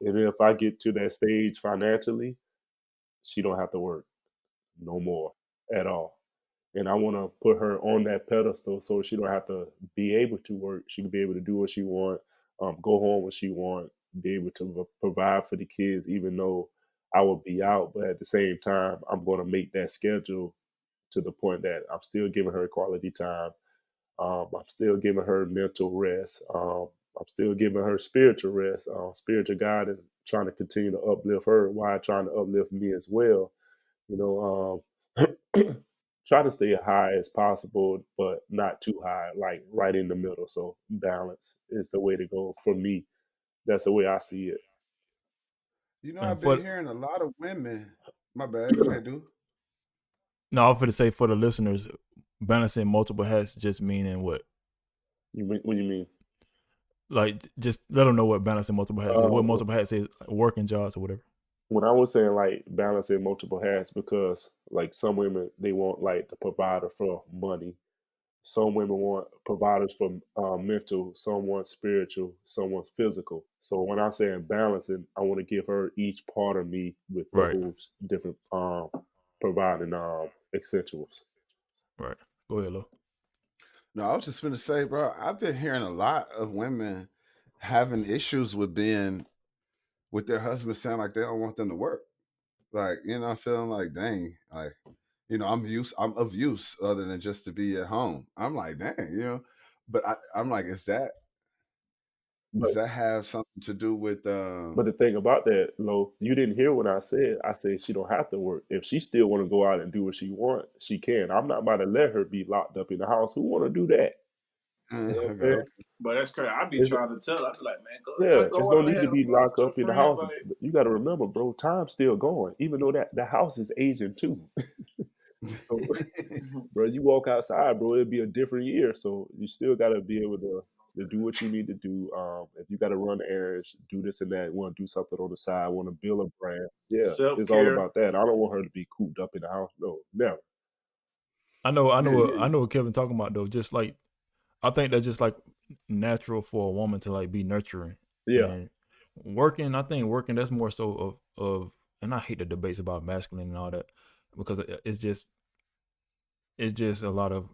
if I get to that stage financially, she don't have to work no more at all. And I want to put her on that pedestal so she don't have to be able to work. She can be able to do what she want, go home when she want, be able to provide for the kids, even though I will be out. But at the same time, I'm going to make that schedule to the point that I'm still giving her quality time. I'm still giving her mental rest. I'm still giving her spiritual rest. Spiritual God is trying to continue to uplift her while trying to uplift me as well. You know, try to stay high as possible, but not too high, like right in the middle. So balance is the way to go for me. That's the way I see it. You know, I've been hearing a lot of women. My bad. Go ahead, dude. No, I'm going to say for the listeners, balancing multiple hats just meaning what? What do you mean? Like, just let them know what balancing multiple hats is. What multiple hats is, like working jobs or whatever. When I was saying like balancing multiple hats, because like some women, they want like the provider for money, Some women want providers for mental, some want spiritual, some want physical. So when I'm saying balancing, I want to give her each part of me with Right. those different providing essentials. Right. Go ahead, Lo. No, I was just gonna say, bro, I've been hearing a lot of women having issues with being with their husbands saying like they don't want them to work. Like, I'm feeling like, dang, like, I'm of use other than just to be at home. I'm like, dang. But I'm like, But does that have something to do with but the thing about that, Lo, you didn't hear what I said. I said she don't have to work. If she still want to go out and do what she want, she can. I'm not about to let her be locked up in the house. Who want to do that? You know what I'm saying? okay. But that's crazy. I be It's, trying to tell. I be like, man, yeah, go there's out no and need to have be fun locked with your up in the friends. house. Like, You got to remember, bro, time's still going. Even though that the house is aging too. So, bro, you walk outside, bro, it'd be a different year. So you still got to be able to do what you need to do. If you got to run errands, do this and that, want to do something on the side, want to build a brand. Yeah, self it's all care. about that. I don't want her to be cooped up in the house. No, never. I know Yeah, I know what Kevin talking about though. Just like I think that's just like natural for a woman to like be nurturing Yeah, and working. I think working that's more so of and I hate the debates about masculine and all that because it's just a lot of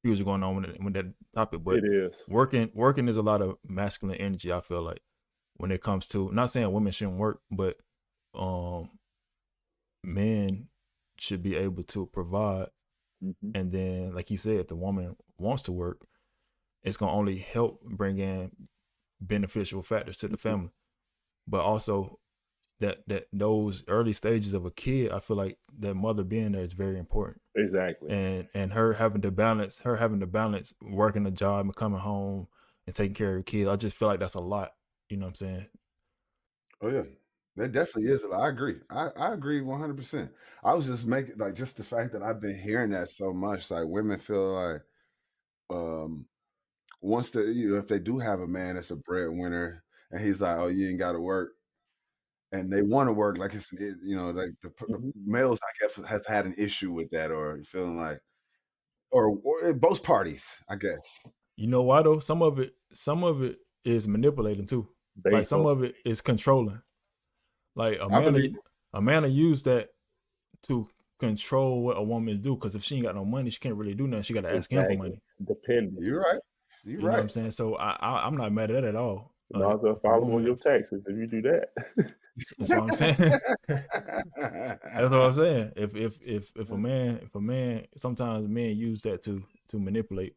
confusion going on with that topic. But it is. working is a lot of masculine energy. I feel like when it comes to not saying women shouldn't work, but um men should be able to provide. Hmm. And then, like he said, if the woman wants to work, it's gonna only help bring in beneficial factors to the Hmm. family. But also that those early stages of a kid, I feel like that mother being there is very important. Exactly. And her having to balance working a job and coming home and taking care of her kids. I just feel like that's a lot. You know what I'm saying? Oh yeah. That definitely is. I agree. I agree 100%. I was just making like just the fact that I've been hearing that so much. Like women feel like um once if they do have a man that's a breadwinner and he's like, oh, you ain't got to work, and they want to work, like like the Hmm. males, I guess, have had an issue with that, or feeling like, or both parties, I guess. You know why though? Some of it is manipulating too. Like Based some on of it is controlling. Like I believe it. a man will use that to control what a woman is do. Because if she ain't got no money, she can't really do nothing. She got to ask him for exactly money. dependent. You're right. You're You know what right. I'm saying? So I'm not mad at that at all. You might Like as well if a file them on your woman, taxes if you do that. that's what I'm saying. That's what I'm saying. If a man, sometimes men use that to manipulate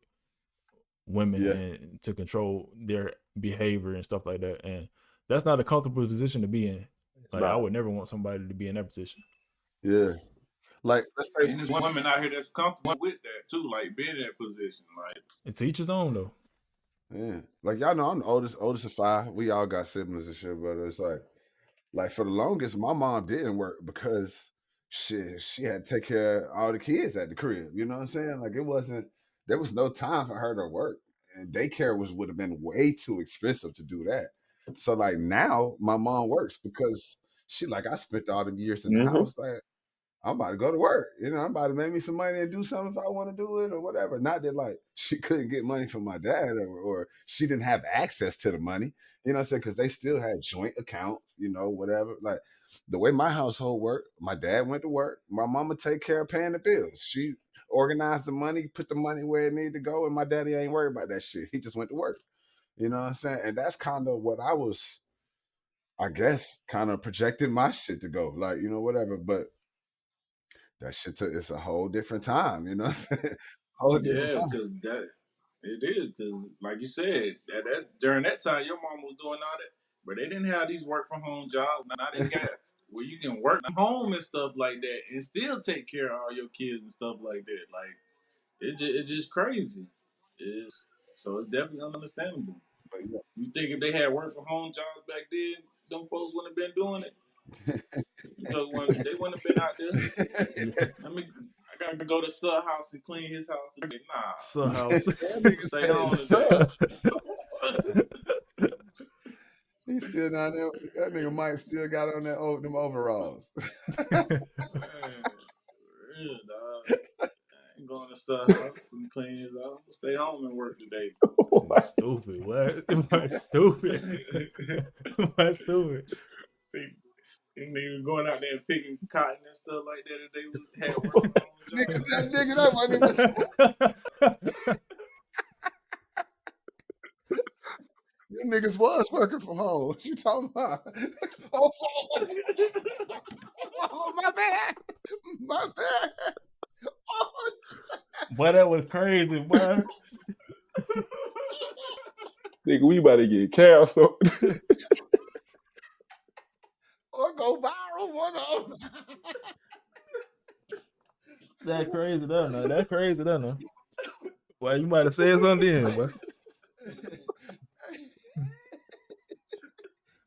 women Yeah, and to control their behavior and stuff like that. And that's not a comfortable position to be in. It's Like I not. would never want somebody to be in that position. yeah. Like let's say, And there's women out here that's comfortable with that too, like being in that position. Like, It's each his own though. yeah, like y'all know, I'm the oldest of five. We all got siblings and shit, but it's like for the longest, my mom didn't work because she had to take care of all the kids at the crib. You know what I'm saying? Like there was no time for her to work, and daycare would have been way too expensive to do that. So like now, my mom works because she like, I spent all the years in the Hmm. house. Like, I'm about to go to work. I'm about to make me some money and do something if I want to do it or whatever. Not that like she couldn't get money from my dad, or she didn't have access to the money. You know what I'm saying? Because they still had joint accounts, whatever. Like the way my household worked, my dad went to work. My mama take care of paying the bills. She organized the money, put the money where it needed to go, and my daddy ain't worried about that shit. He just went to work. You know what I'm saying? And that's kind of what I was, I guess, kind of projecting my shit to go. Like, whatever. But that shit it's a whole different time, you know what I'm saying? Whole different yeah, time. because that it is. Because like you said, that during that time, your mom was doing all that, but they didn't have these work from home jobs. Now they got where you can work from home and stuff like that, and still take care of all your kids and stuff like that. Like it's just crazy. So it's definitely understandable. But You think if they had work from home jobs back then, them folks wouldn't have been doing it. They wouldn't have been out there. I mean, I gotta go to Sub House and clean his house today. So Nah, house. that nigga stay said home today. suck. He's still down there. That nigga Mike still got on them overalls. Man, real dog. I ain't going to house and clean his house. Stay home and work today. Stupid. What? Am stupid? Am stupid? See, them niggas going out there and picking cotton and stuff like that if they had work from home Nigga, that wasn't even. Them niggas was working from home. What you talking about? Oh, my bad. My bad. Oh, Boy, that was crazy, boy. Nigga, we about to get canceled. or go viral, one of them. That's crazy, though. No, that's crazy, though. No. Well, you might have said something then, but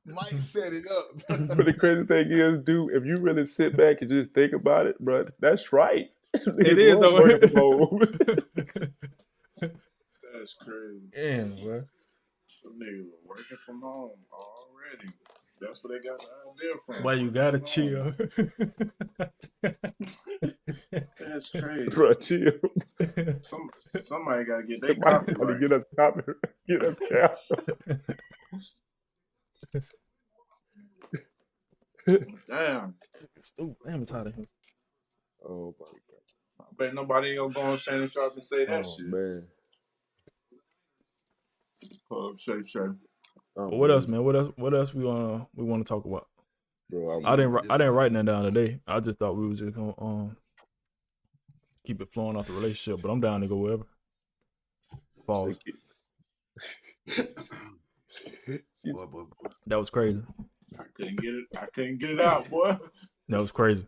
Mike set it up. But the crazy thing is, dude, if you really sit back and just think about it, bro, that's right. it is though. That's crazy. Yeah, bro. Some niggas are working from home already. That's where they got the idea from. Why you gotta chill? That's crazy. Bro, chill. Somebody gotta get their Somebody copyright. gotta get us copyright. Get us canceled. Damn. Damn, I'm tired of him. Oh my god. I bet nobody ain't gonna go on Shannon Sharp and say that Oh shit. man. Pull up Shay Shay. What else, man? What else we want to talk about? Bro, I didn't write nothing down today. I just thought we was just gonna keep it flowing off the relationship, but I'm down to go wherever. Pause. Boy. That was crazy. I couldn't get it out, boy. That was crazy.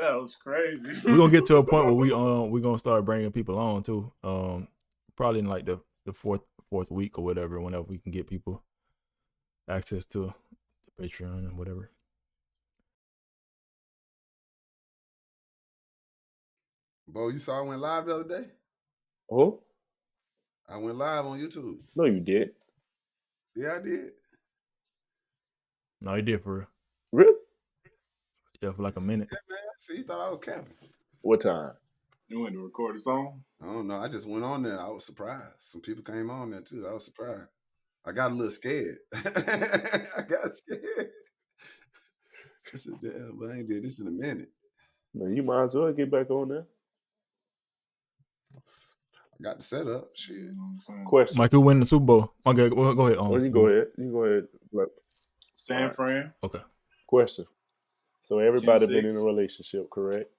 That was crazy. We're gonna get to a point where we're gonna start bringing people on too. Probably in like the fourth week or whatever, whenever we can get people access to the Patreon and whatever. Bo, you saw I went live the other day? Oh? I went live on YouTube. No, you did. Yeah, I did. No, he did for real. Really? Yeah, for like a minute. Yeah, man. See, you thought I was camping. What time? You went to record a song? I don't know. I just went on there. I was surprised. Some people came on there too. I was surprised. I got a little scared. I got scared. I said, damn, but I ain't did this in a minute. Man, you might as well get back on there. I got the setup. Shit. You know what I'm saying? Question. Mike, who win the Super Bowl? Okay, go ahead. Oh, you go ahead. You go ahead. San Fran. Okay. Question. So everybody 10-6. been in a relationship, correct?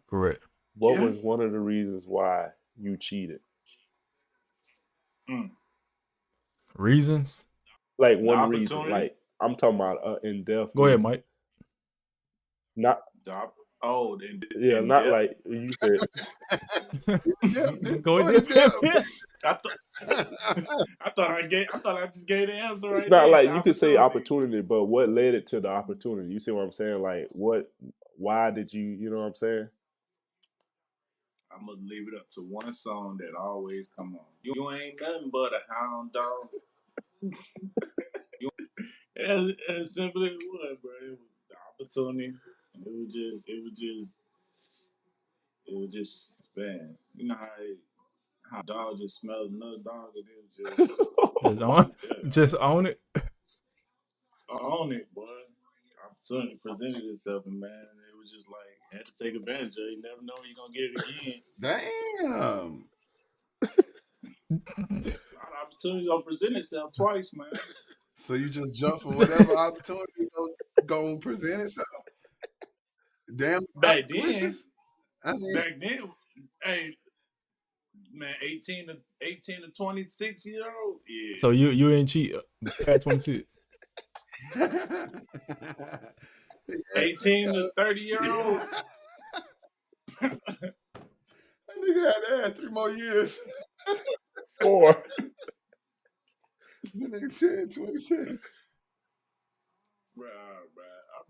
Correct. What was one of the reasons why you cheated? Reasons? Like one reason. Like I'm talking about in depth. Go ahead, Mike. Not. Yeah, not like you said. Go ahead. I thought I just gave the answer right It's not there. like you could say opportunity, but what led it to the opportunity? You see what I'm saying? Like why did you know what I'm saying? I'm gonna leave it up to one song that always come on. You ain't nothing but a hound dog. As simple as it was, bro. It was the opportunity. It was just man. You know how a dog just smells another dog, and it was Just own it. On it, boy. Opportunity presented itself, and man, it was just like had to take advantage of it. You never know when you're gonna get it again. Damn. Opportunity gonna present itself twice, man. So you just jump for whatever opportunity gonna present itself. Damn. Back then, hey, man, 18 to 26-year-old. Yeah. So you ain't cheat at 26. 18 to 30-year-old. That nigga had to add 3 more years. 4. That nigga 10, 26. Right.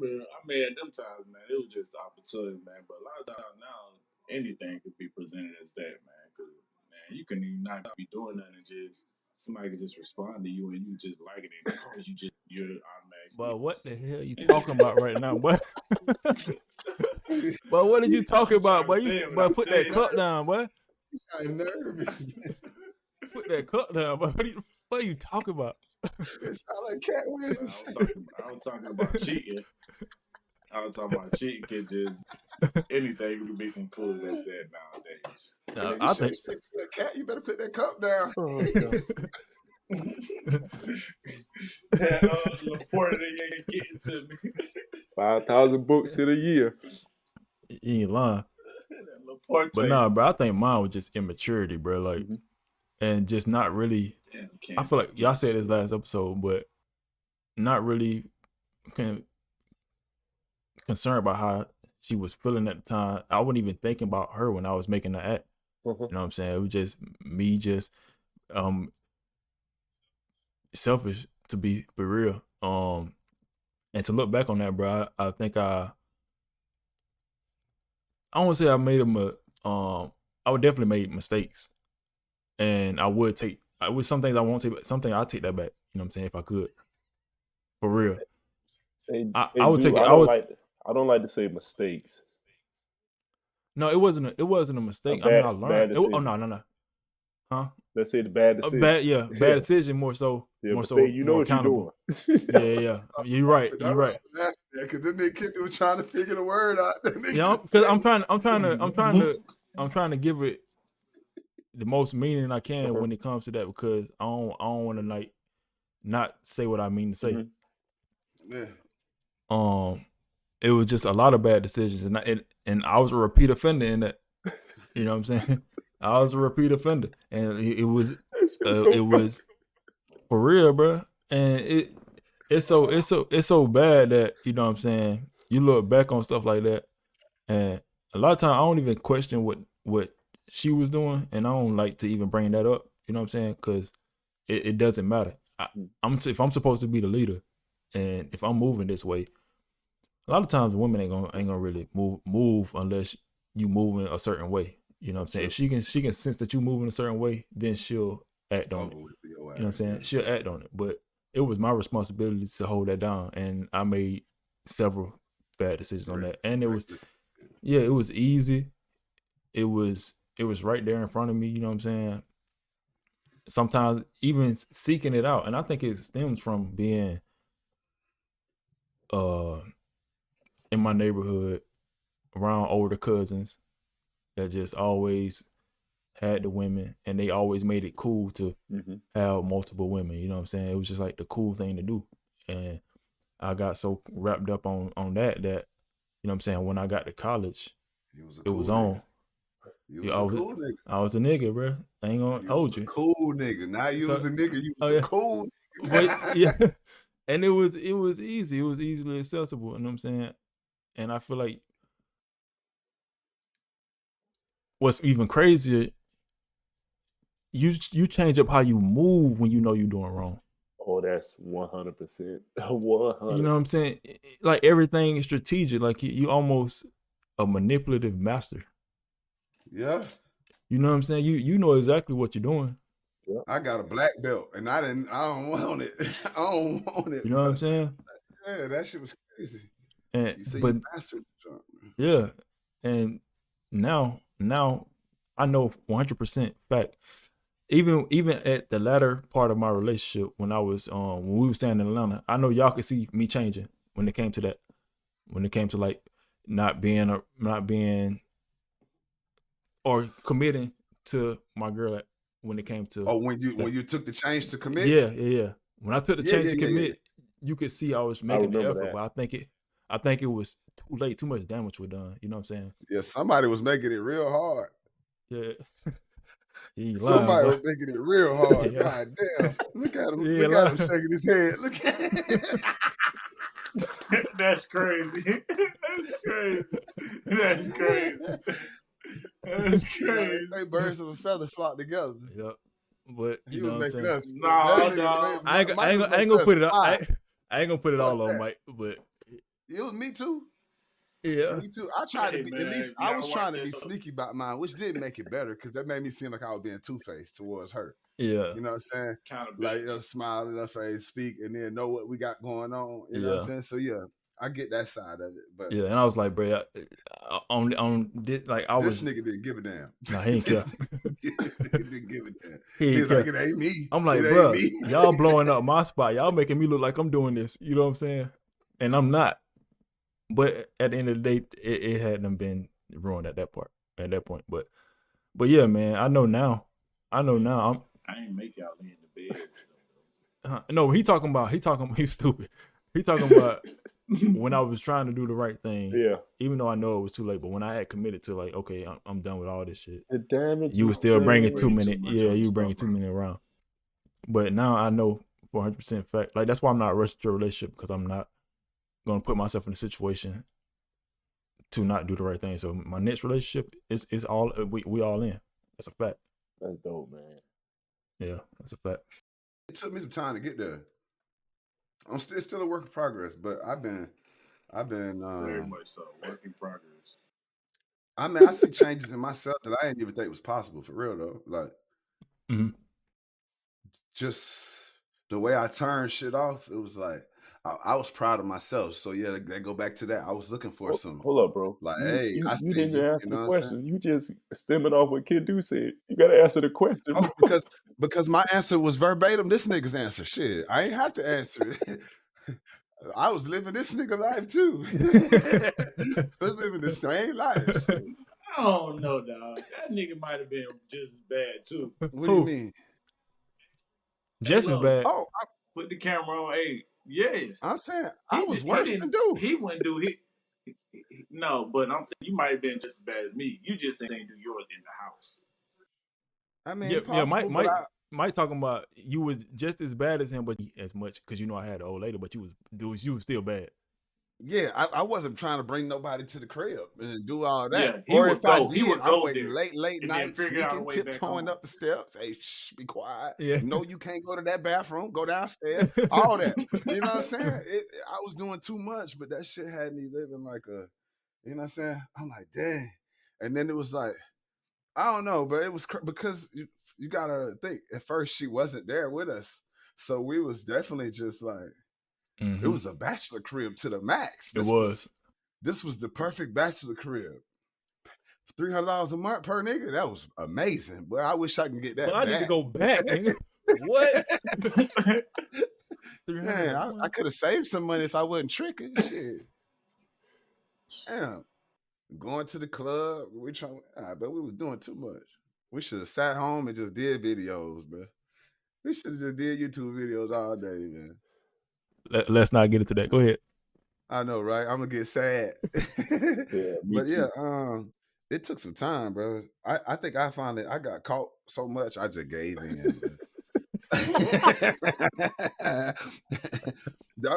I mean, at them times, man, it was just opportunity, man. But a lot of times now, anything could be presented as that, man. Because, man, you can even not be doing nothing and just somebody could just respond to you and you just like it. And you're automatic. But what the hell you talking about right now, boy? But what are you talking just about, trying boy? to say it Boy, without put saying that it. cup down, boy. I'm nervous, man. Put that cup down, boy. What are you talking about? It sound like Cat I Williams. was talking about cheating. I was talking about cheating can just anything can be concluded as that nowadays. Nah, You I say think sex to a cat, you better put that cup down. Oh, God. That Laporte ain't getting to me. 5,000 books in a year. you ain't lying. That Laporte. But nah, bro, I think mine was just immaturity, bro. Like, Mhm. and just not really. I feel like y'all said this last episode, but not really concerned about how she was feeling at the time. I wasn't even thinking about her when I was making the act. Mhm. You know what I'm saying? It was just me, just selfish to be real. And to look back on that, bro, I think I won't say I made I would definitely make mistakes, and I would take. With some things I won't take, but something I'll take that back. You know what I'm saying? If I could, for real. I would take it. I don't like to say mistakes. No, it wasn't a mistake. I mean, I learned. Bad decision. Oh no. Huh? Let's say the bad decision. Bad decision. More so, Yeah, more but so, then you know more what you're accountable. doing. Yeah. You're right. Because then they kid was trying to figure the word out. Yeah, because I'm trying to give it the most meaning I can when it comes to that, because I don't want to like not say what I mean to say. Yeah. It was just a lot of bad decisions, and I was a repeat offender in that. You know what I'm saying? I was a repeat offender, and it was for real, bro. And it's so bad that, you know what I'm saying, you look back on stuff like that, and a lot of times I don't even question what she was doing, and I don't like to even bring that up. You know what I'm saying? Because it doesn't matter. If I'm supposed to be the leader, and if I'm moving this way, a lot of times women ain't gonna really move unless you move in a certain way. You know what I'm saying? Sure. If she can sense that you move in a certain way, then she'll act on it. You know what I'm saying? She'll act on it. But it was my responsibility to hold that down, and I made several bad decisions on that. And it was easy. It was right there in front of me. You know what I'm saying? Sometimes even seeking it out, and I think it stems from being in my neighborhood around older cousins that just always had the women, and they always made it cool to have multiple women. You know what I'm saying? It was just like the cool thing to do. And I got so wrapped up on that, you know what I'm saying, when I got to college, it was on. I was a nigga, bro. I ain't gonna hold you. Cool nigga. Now you was a nigga. You was a cool nigga. But, yeah. And it was easy. It was easily accessible. You know what I'm saying? And I feel like what's even crazier, you change up how you move when you know you're doing wrong. Oh, that's 100%. 100. You know what I'm saying? Like, everything is strategic. Like, you almost a manipulative master. Yeah. You know what I'm saying? You know exactly what you're doing. Yep. I got a black belt, and I don't want it. I don't want it. You know what I'm saying? Yeah, that shit was crazy. And you say but you mastered the jump. Yeah, and now I know 100% fact. Even at the latter part of my relationship, when I was when we were staying in Atlanta, I know y'all could see me changing when it came to that. When it came to like not being or committing to my girl. When it came to when you took the change to commit. Yeah. When I took the change to commit, you could see I was making the effort, but I think it was too late. Too much damage was done. You know what I'm saying? Yeah, somebody was making it real hard. Yeah. Somebody was making it real hard. God damn. Look at him. Look at him shaking his head. Look at him. That's crazy. That's crazy. They birds of a feather flock together. Yep. But he was making us. No. I ain't gonna put it. I ain't gonna put it all on Mike. But it was me too. Yeah, me too. I tried to be at least. I was trying to be sneaky about mine, which didn't make it better because that made me seem like I was being two-faced towards her. Yeah, you know what I'm saying? Like smile in her face, speak, and then know what we got going on. You know what I'm saying? So yeah, I get that side of it, but Yeah, and I was like, bro, on this, like I this was. nigga didn't give a damn. Nah, he ain't care. He didn't give a damn. He He's ain't like, care. it ain't me. I'm like, it bro, ain't me. y'all blowing up my spot. Y'all making me look like I'm doing this. You know what I'm saying? And I'm not. But at the end of the day, it hadn't been ruined at that point. But yeah, man, I know now. I ain't make y'all lay in the bed. No, he's stupid. He talking about when I was trying to do the right thing. Yeah. Even though I know it was too late, but when I had committed to like, okay, I'm done with all this shit. The damage. You were still bringing too many. Too much Yeah, other you were stuff, bringing too bro. many around. But now I know 400% fact. Like that's why I'm not rushing to a relationship, because I'm not gonna put myself in a situation to not do the right thing. So my next relationship is all we all in. That's a fact. That's dope, man. Yeah, that's a fact. It took me some time to get there. I'm still a work in progress, but I've been Very much so. Work in progress. I mean, I see changes in myself that I didn't even think was possible, for real though. Like just the way I turned shit off, it was like I was proud of myself. So yeah, they go back to that. I was looking for some. Hold up, bro. Like, you I see didn't you. answer You the know what I'm question. You just stemming off what Kid Do said. You gotta answer the question, bro. Oh, because my answer was verbatim this nigga's answer. Shit, I ain't have to answer it. I was living this nigga life too. I was living the same life. Shit. I don't know, dog. That nigga might have been just as bad too. What do you mean? Just as bad. Oh, put the camera on. Hey, yes. I'm saying I was worse than dude. He wouldn't do it. No, but I'm saying you might have been just as bad as me. You just ain't do yours in the house. I mean, yeah. possible, Mike talking about you was just as bad as him, but as much because I had an old lady, but you was still bad. Yeah, I wasn't trying to bring nobody to the crib and do all that. Yeah, or if I did, he would I'm go waiting there late night, sneaking, tiptoeing up the steps. Hey, shh, be quiet. Yeah. No, you can't go to that bathroom. Go downstairs. All that. You know what I'm saying? I was doing too much, but that shit had me living like a, you know what I'm saying? I'm like, dang. And then it was like, I don't know, but it was because you gotta think. At first, she wasn't there with us, so we was definitely just like. Mm-hmm. It was a bachelor crib to the max. This was the perfect bachelor crib. $300 a month per nigga. That was amazing. But I wish I can get that. But I need to go back, nigga. What? Man, I could have saved some money if I wasn't tricking. Shit. Damn. Going to the club. But we was doing too much. We should have sat home and just did videos, bro. We should have just did YouTube videos all day, man. Let's not get into that. Go ahead. I know, right? I'm gonna get sad. Yeah, but yeah, it took some time, bro. I think I got caught so much I just gave in. I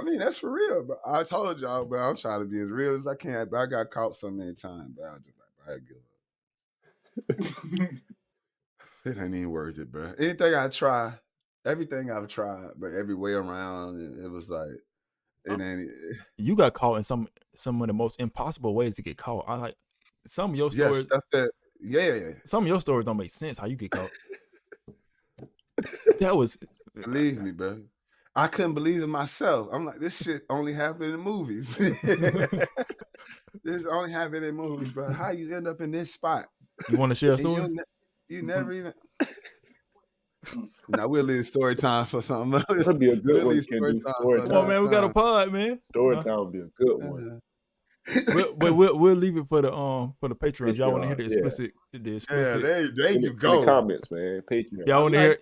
mean, that's for real, bro. I told y'all, bro, I'm trying to be as real as I can, but I got caught so many times, bro. I was just like, bro, I give up. It ain't even worth it, bro. Anything I try, everything I've tried, but every way around, it was like, it ain't. You got caught in some of the most impossible ways to get caught. I like some of your stories. Yeah. Some of your stories don't make sense. How you get caught? That was. Believe me, bro. I couldn't believe it myself. I'm like, this shit only happened in movies. This only happened in movies, bro. How you end up in this spot? You want to share a story? You never even. Now we'll leave story time for something else. That'll be a good one. Come on, man. We got a pod, man. Story time would be a good one. We'll leave it for the Patreon. If y'all want to hear the explicit. Yeah, there you go. In the comments, man. Patreon. Y'all want to hear?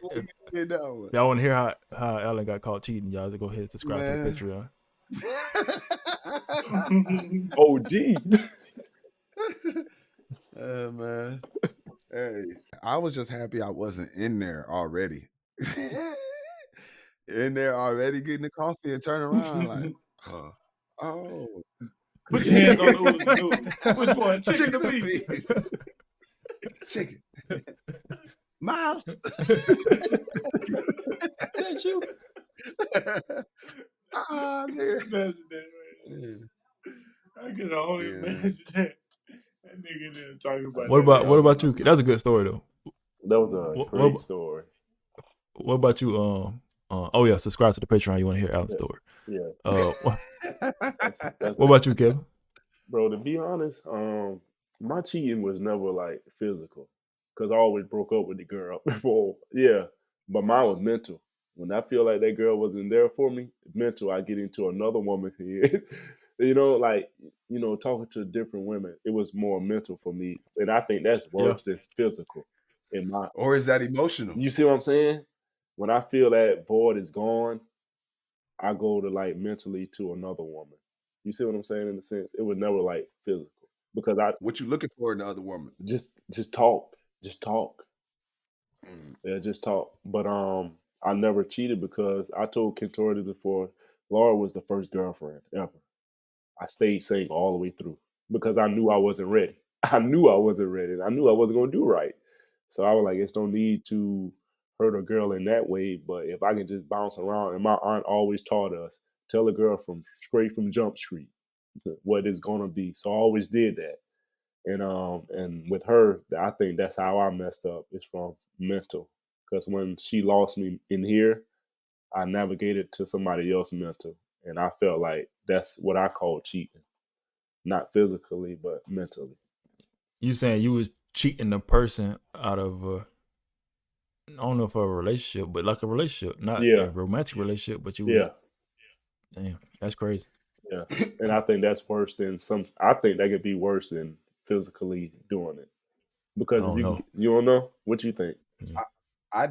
Y'all want to hear how Alan got caught cheating? Y'all go ahead and subscribe to the Patreon. OG. Man. Hey, I was just happy I wasn't in there already. In there already getting the coffee and turn around like, oh. Put your hands on the noodles. Which one? Chicken or beef? Chicken. Miles. That's you. Nigga. I could only imagine that. That nigga didn't talk about what about you? That's a good story though. That was a great story. What about you? Oh yeah, subscribe to the Patreon. You want to hear Alan's story? Yeah. That's What about you, Kevin? bro. To be honest, my cheating was never like physical, because I always broke up with the girl before. Yeah, but mine was mental. When I feel like that girl wasn't there for me, mental, I get into another woman's head. Like talking to different women, it was more mental for me, and I think that's Yeah. worse than physical. In my, Or is that emotional? you see what I'm saying? When I feel that void is gone, I go to like mentally to another woman. You see what I'm saying? In a sense, it was never like physical, because I What you looking for in the other woman? just talk, just talk, Mm. yeah, just talk. But I never cheated because I told Kentorey before. Laura was the first girlfriend ever. I stayed single all the way through because I knew I wasn't ready. I knew I wasn't ready. I knew I wasn't gonna do right. So I was like, it's no need to hurt a girl in that way. But if I can just bounce around, and my aunt always taught us, tell a girl from straight from Jump Street what it's gonna be. So I always did that. And with her, I think that's how I messed up. It's from mental. Because when she lost me in here, I navigated to somebody else mental. And I felt like that's what I call cheating. Not physically, but mentally. You saying you was cheating the person out of I don't know if a relationship, but like a relationship, not Yeah. a romantic relationship, but you was, Yeah. damn, that's crazy. Yeah. And I think that's worse than I think that could be worse than physically doing it. Because I if don't know. you don't know, what you think? I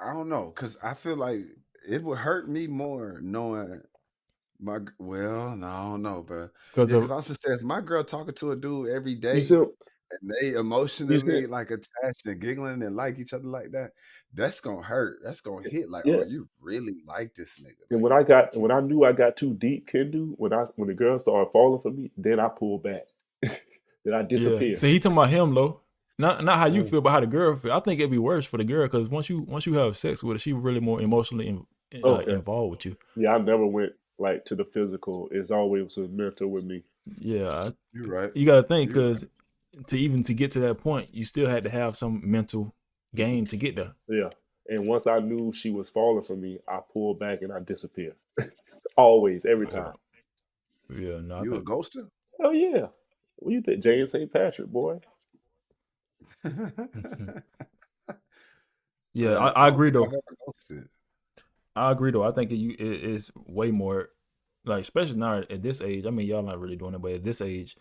don't know, because I feel like it would hurt me more knowing well, no, I don't know, bro. Because Yeah, because I was just saying, if my girl talking to a dude every You day see, and they you see, emotionally like attached and giggling and like each other like that, that's gonna hurt. That's gonna hit. Like, oh, yeah. you really like this nigga. And Like, when I knew I got too deep, Kendu, when the girl started falling for me, then I pulled back. Then I yeah, disappear. see, he talking about him though, not how you Mm. feel, but how the girl feel. I think it'd be worse for the girl because once you have sex with her, she really more emotionally Okay. involved with you. Yeah, I never went like to the physical. It's always was mental with me. Yeah, you're right. you got to think You're right. because to get to that point, you still had to have some mental game to get there. Yeah. And once I knew she was falling for me, I pulled back and I disappear. Always, every time. Yeah, no, I You a think. ghoster? Oh yeah. What do you think? James St. Patrick, boy. Yeah, Man, I I don't agree think I've though. ever ghosted. I agree though. I think it's way more like, especially now at this age. I mean, y'all not really doing it, but at this age,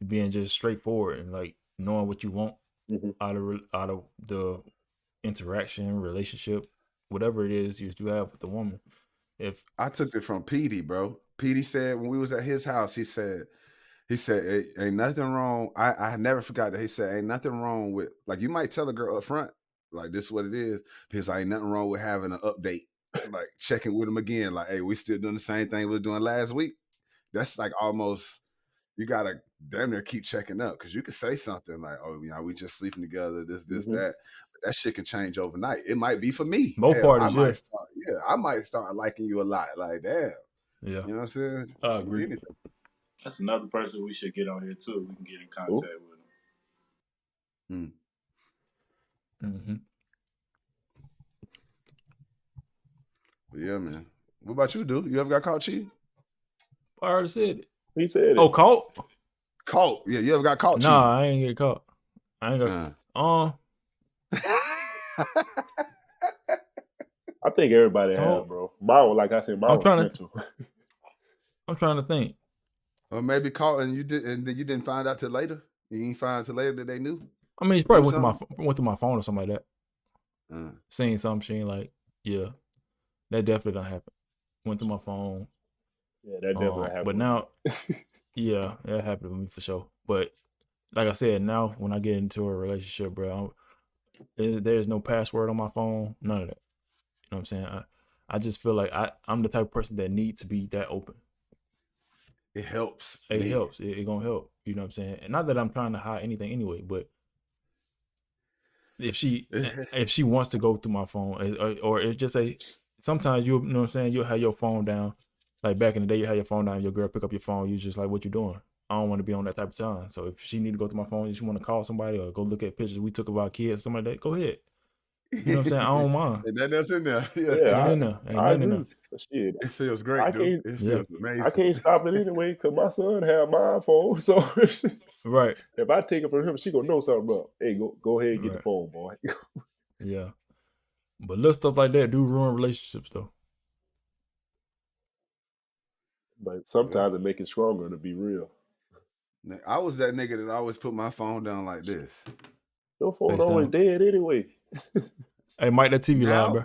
being just straightforward and like knowing what you want Mm-hmm. out of the interaction, relationship, whatever it is you have with the woman. If I took it from Petey, bro. Petey said when we was at his house, he said, ain't nothing wrong. I never forgot that. He said, ain't nothing wrong with, like, you might tell a girl up front, like, this is what it is. Because ain't nothing wrong with having an update, like checking with them again. Like, hey, we still doing the same thing we were doing last week. That's like almost, you gotta damn near keep checking up, because you could say something like, oh, we just sleeping together, this, Mm-hmm. that. But that shit can change overnight. It might be for me. Both Hell, parties, yeah. I might start liking you a lot. Like, damn. Yeah, You know what I'm saying? I agree. Anything. That's another person we should get on here too. We can get in contact Ooh. with them. Mm-hmm. But yeah, man. What about you, dude? You ever got caught cheating? I already said it. He said it. Oh, caught? Caught? Yeah, you ever got caught cheating? Nah, I ain't get caught. I ain't got. I think everybody have, bro. Mine, like I said, mine was mental. I'm trying to think. Or maybe caught and you didn't find out till later. You didn't find out till later that they knew. I mean, it's probably went through my phone or something like that. Seeing something, she ain't like, yeah, that definitely done happen. Went through my phone. Yeah, that definitely happened. But now, yeah, that happened with me for sure. But like I said, now when I get into a relationship, bro, there's no password on my phone, none of that. You know what I'm saying? I just feel like I'm the type of person that needs to be that open. It helps. It helps. It gonna help. You know what I'm saying? And not that I'm trying to hide anything anyway, but if she wants to go through my phone, or it's just sometimes you know what I'm saying, you'll have your phone down. Like back in the day, you had your phone down, your girl pick up your phone, you just like, what you doing? I don't want to be on that type of time. So if she need to go through my phone, if she want to call somebody or go look at pictures we took of our kids, something like that, go ahead. You know what I'm saying? I don't mind. And that's in there. Yeah, Ain't nothing in there. Ain't I nothing in agree. there. Shit, It feels I great, dude. can't It Yeah. feels amazing. I can't stop it anyway because my son have my iPhone. So Right. if I take it from him, she gonna know something up. Hey, go ahead and get the Right. phone, boy. Yeah. But little stuff like that do ruin relationships though. But sometimes it make it stronger, to be real. I was that nigga that always put my phone down like this. Your phone Face always down. dead anyway. Hey, Mike, that TV loud, Now bro.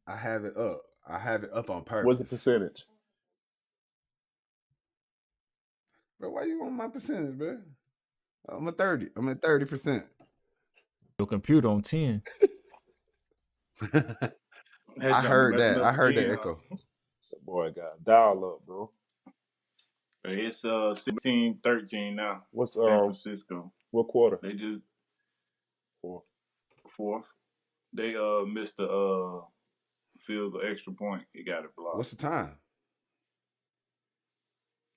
I have it up. I have it up on purpose. What's the percentage? Bro, why you want my percentage, bro? I'm a 30. I'm at 30%. Your computer on 10. I heard messing that. up I heard again, that huh? echo. That boy got dial up, bro. It's 16-13 now. What's San Francisco? what quarter? They just Fourth. fourth. They missed the field the extra point. He got it blocked. What's the time?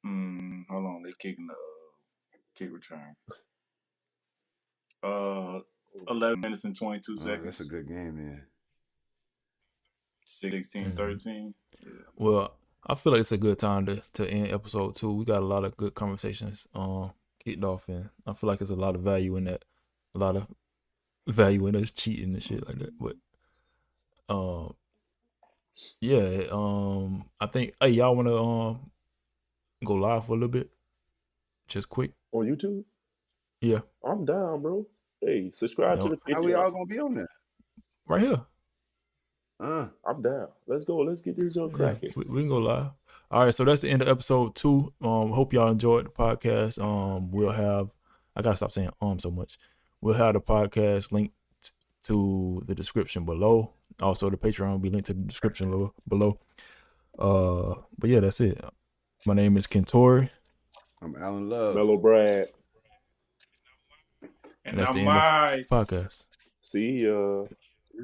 Hold on, they kicking the kick return. 11 minutes and 22 seconds. That's a good game, man. 16-13. Yeah. Well, I feel like it's a good time to end episode 2. We got a lot of good conversations kicked off, and I feel like there's a lot of value in that. A lot of value in us cheating and shit like that. But yeah, I think hey, y'all wanna go live for a little bit? Just quick. On YouTube? Yeah. I'm down, bro. Hey, subscribe to the How we Patreon. all gonna be on there? Right here. I'm down. Let's go. Let's get this joint cracking. We can go live. All right, so that's the end of episode 2. Hope y'all enjoyed the podcast. We'll have I gotta stop saying so much. We'll have the podcast linked to the description below. Also, the Patreon will be linked to the description below. But yeah, that's it. My name is Kentorey. I'm Alan Love. Mellow Brad. And that's the end of the podcast. See ya.